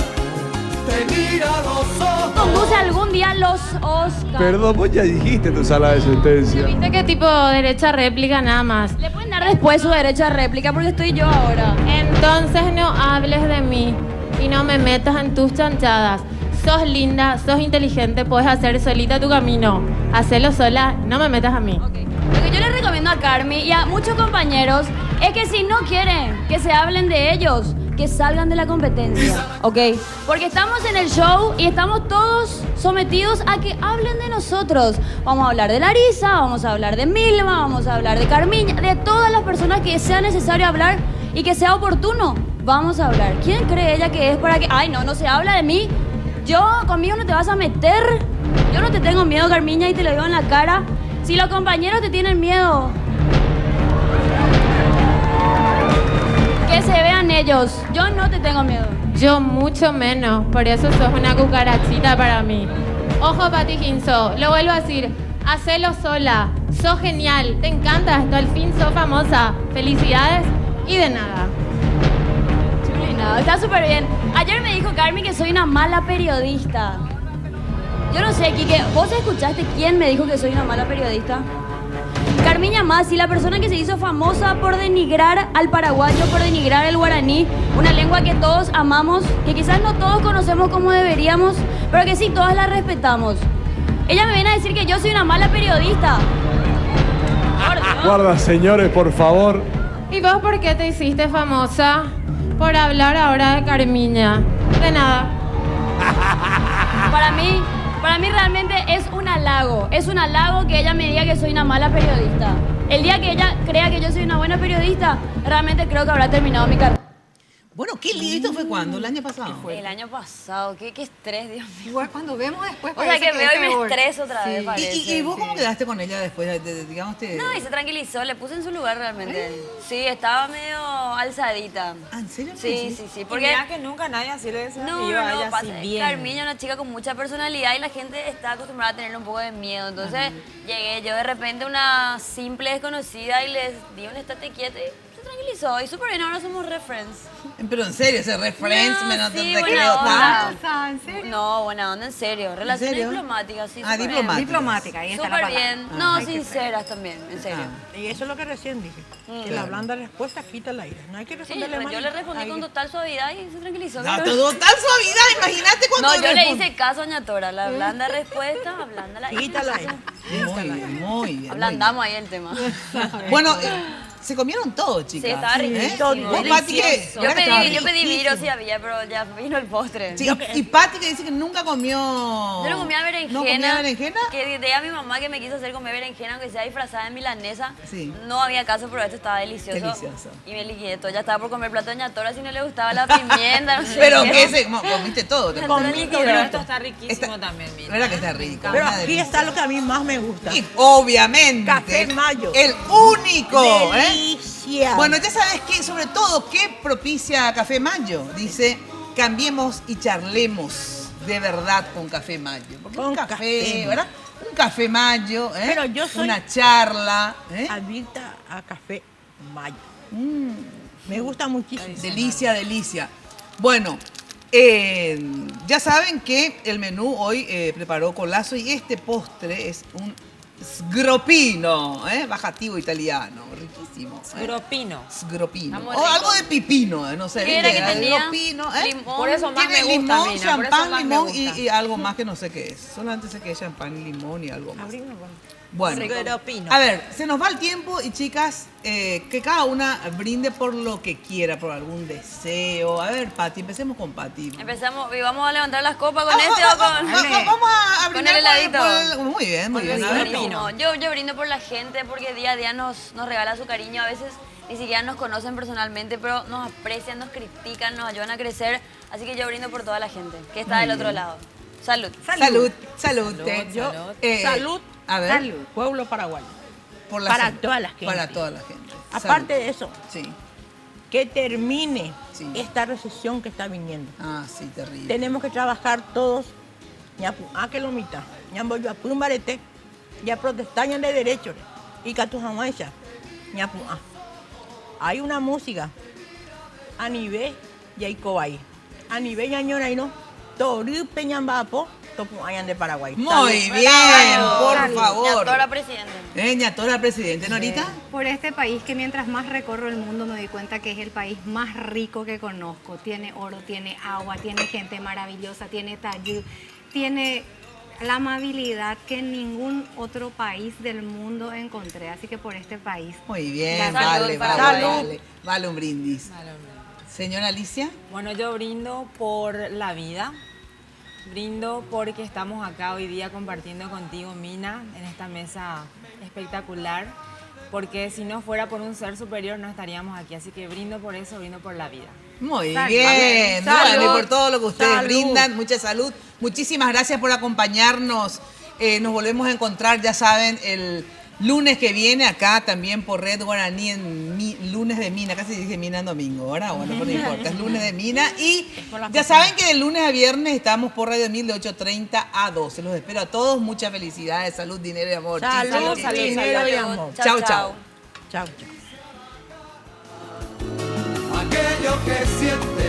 B: te mira a los ojos.
K: Conduce algún día
M: los Oscars.
Y: Perdón, vos ya dijiste tu sala de sentencia.
P: ¿Viste qué tipo de derecha réplica nada más?
M: Le pueden dar después su derecha a réplica porque estoy yo ahora.
P: Entonces no hables de mí y no me metas en tus chanchadas. Sos linda, sos inteligente, puedes hacer solita tu camino. Hacelo sola, no me metas a mí.
M: Lo que yo les recomiendo a Carmi y a muchos compañeros es que si no quieren que se hablen de ellos, que salgan de la competencia, ¿ok? Porque estamos en el show y estamos todos sometidos a que hablen de nosotros. Vamos a hablar de Larisa, vamos a hablar de Milva, vamos a hablar de Carmiña, de todas las personas que sea necesario hablar y que sea oportuno. Vamos a hablar. ¿Quién cree ella que es para que... Ay, no se habla de mí? Conmigo no te vas a meter. Yo no te tengo miedo, Carmiña, y te lo digo en la cara. Si los compañeros te tienen miedo, que se vean ellos. Yo no te tengo miedo.
P: Yo mucho menos, por eso sos una cucarachita para mí. Ojo, Pati Ginzo, lo vuelvo a decir, hacelo sola. Sos genial, te encanta esto, al fin sos famosa. Felicidades y de nada.
M: No, está súper bien. Ayer me dijo Carmi que soy una mala periodista. Yo no sé, Quique, ¿vos escuchaste quién me dijo que soy una mala periodista? Carmiña Masi, la persona que se hizo famosa por denigrar al paraguayo, por denigrar el guaraní, una lengua que todos amamos, que quizás no todos conocemos como deberíamos, pero que sí todas la respetamos. Ella me viene a decir que yo soy una mala periodista.
Y: Guarda, señores, por favor.
P: ¿Y vos por qué te hiciste famosa? Por hablar ahora de Carmiña. De nada.
M: Para mí realmente es un halago. Es un halago que ella me diga que soy una mala periodista. El día que ella crea que yo soy una buena periodista, realmente creo que habrá terminado mi carrera.
D: Bueno, qué lindo. ¿Esto fue cuándo? ¿El año pasado?
G: El año pasado. Qué estrés, Dios mío.
X: Igual cuando vemos después
G: O sea, que veo y me estreso otra vez, parece.
D: ¿Y vos cómo quedaste con ella después digamos,
G: No, y se tranquilizó, le puse en su lugar realmente. Sí, estaba medio alzadita.
D: ¿En serio?
G: Sí. Porque
H: mira que nunca nadie así le desafío a ella así bien.
G: Carmiña es una chica con mucha personalidad y la gente está acostumbrada a tener un poco de miedo. Entonces llegué yo de repente una simple desconocida y les di un estate quieto y se tranquilizó. Y súper bien, ahora somos reference.
D: Pero en serio, ese reference no te
G: buena
D: creo
G: onda.
D: tanto.
G: ¿En serio? No, buena onda, en serio. Relaciones diplomáticas, sí. súper bien.
X: Diplomática, ahí está la
G: Súper
X: palabra.
G: bien. No, sinceras también, en serio.
E: Y eso es lo que recién dije. Que la blanda respuesta quita el aire. No hay que
G: Sí,
E: responderle mal.
G: yo le respondí con total suavidad y se tranquilizó.
D: No, total suavidad, imagínate cuando
G: No, yo le hice caso a Doña Tora. La blanda respuesta, ablándala.
E: Quítala ahí.
D: Muy bien.
G: Ablandamos ahí el tema.
D: Bueno, se comieron todo, chicas.
G: Sí, estaba riquísimo.
D: ¿Vos, Pati, qué?
G: Yo pedí viro si había, pero ya vino el postre.
D: Sí, y Pati que dice que nunca comió...
G: Yo no comía berenjena.
D: ¿No comía berenjena?
G: Que de a mi mamá que me quiso hacer comer berenjena, aunque sea disfrazada de milanesa.
D: Sí.
G: No había caso, pero esto estaba delicioso.
D: Delicioso.
G: Y me liquidé todo. Ya estaba por comer plato de Doña Tora si no le gustaba la pimienta, no sé
D: Pero
G: qué.
D: que comiste todo. te
G: Comí todo.
H: Pero esto está riquísimo también, mira.
D: ¿Verdad que está rico?
E: Pero aquí está lo que a mí más me gusta.
D: Y obviamente.
E: Café Mayo.
D: El único.
E: Delicia.
D: Bueno, ya sabes que, sobre todo, ¿qué propicia Café Mayo? Dice, cambiemos y charlemos de verdad con Café Mayo. Porque un café, ¿verdad? Un Café Mayo,
E: Pero yo soy
D: una charla.
E: adicta a Café Mayo. Me gusta muchísimo.
D: Delicia, delicia. Bueno, ya saben que el menú hoy preparó Colazo y este postre es un sgropino, bajativo italiano, riquísimo.
H: Sgropino.
D: Sgropino.
G: Está muy
D: O
G: rico.
D: algo de pipino, no sé.
G: ¿Qué era
D: ¿viste?
G: que tenía?
D: Sgropino,
G: Limón.
H: Por eso más
D: Tiene
H: me gusta,
D: limón,
H: Mina, por eso
D: champán,
H: más me
D: limón
H: gusta.
D: y algo más que no sé qué es. Solamente sé que es champán y limón y algo más.
E: Abrimos,
D: Bueno,
H: Sgropino.
D: a ver, se nos va el tiempo y chicas, que cada una brinde por lo que quiera, por algún deseo. A ver, Pati, empecemos con Pati.
G: Empezamos y vamos a levantar las copas con este o con...
D: Vamos a
G: Con
D: brindar
G: el heladito.
D: Muy bien, muy bien. A ver,
G: Buenísimo. Yo brindo por la gente porque día a día nos regala su cariño. A veces ni siquiera nos conocen personalmente, pero nos aprecian, nos critican, nos ayudan a crecer. Así que yo brindo por toda la gente que está del otro lado. Salud.
D: Salud.
E: Salud. Salud.
D: A ver.
E: Salud. Pueblo paraguayo.
D: Por la
E: Para
D: gente.
E: toda la gente.
D: Para toda la gente.
E: Aparte
D: Salud.
E: de eso,
D: Sí.
E: que termine
D: Sí.
E: esta recesión que está viniendo.
D: Ah, sí, terrible.
E: Tenemos que trabajar todos. A que lo mitad. Ñambo yo apun barete. Ya protestan de derechos. Y que tu jamaisha. Hay una música. A nivel ya hay cobay. A nivel ñañora y no. Tori peñambapo. Topo Ayan de Paraguay.
D: Muy bien, por favor.
G: Ñatora presidente.
D: Ñatora presidente, ¿Norita?
F: Por este país que mientras más recorro el mundo me doy cuenta que es el país más rico que conozco. Tiene oro, tiene agua, tiene gente maravillosa, tiene tallud, tiene la amabilidad que en ningún otro país del mundo encontré. Así que por este país.
D: Muy bien,
F: Salud,
D: vale un brindis. Señora Alicia.
H: Bueno, yo brindo por la vida. Brindo porque estamos acá hoy día compartiendo contigo, Mina, en esta mesa espectacular. Porque si no fuera por un ser superior no estaríamos aquí. Así que brindo por eso, brindo por la vida.
D: Muy
H: Salud.
D: bien,
H: Salud.
D: bueno, y por todo lo que ustedes
H: Salud.
D: brindan, mucha salud. Muchísimas gracias por acompañarnos. Nos volvemos a encontrar, ya saben, el lunes que viene acá también por Red Guaraní en lunes de Mina. Casi dije Mina en domingo, ¿verdad? Bueno, no importa, es lunes de Mina. Y ya saben que de lunes a viernes estamos por Radio 1000 de 8:30 a 12. Los espero a todos. Muchas felicidades, salud, dinero y amor.
E: Salud,
D: Chis,
E: salud,
D: chis,
E: dinero
D: chis.
E: y amor.
D: Chao, chao.
E: Chao, chao.
B: Aquello que siente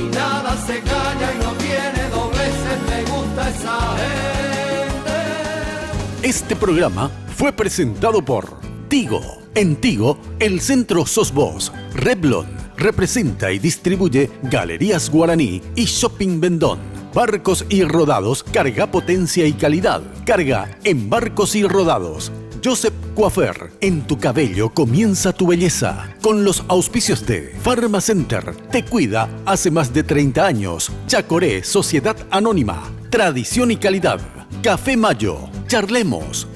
B: y nada se calla y no tiene dobleces, me gusta esa gente.
Q: Este programa fue presentado por Tigo. En Tigo, el centro sos vos. Revlon representa y distribuye Galerías Guaraní y Shopping Vendón. Barcos y Rodados, carga potencia y calidad. Carga en Barcos y Rodados. Joseph Coiffeur, en tu cabello comienza tu belleza. Con los auspicios de Pharmacenter, te cuida hace más de 30 años. Chacoré, Sociedad Anónima. Tradición y calidad. Café Mayo. Charlemos.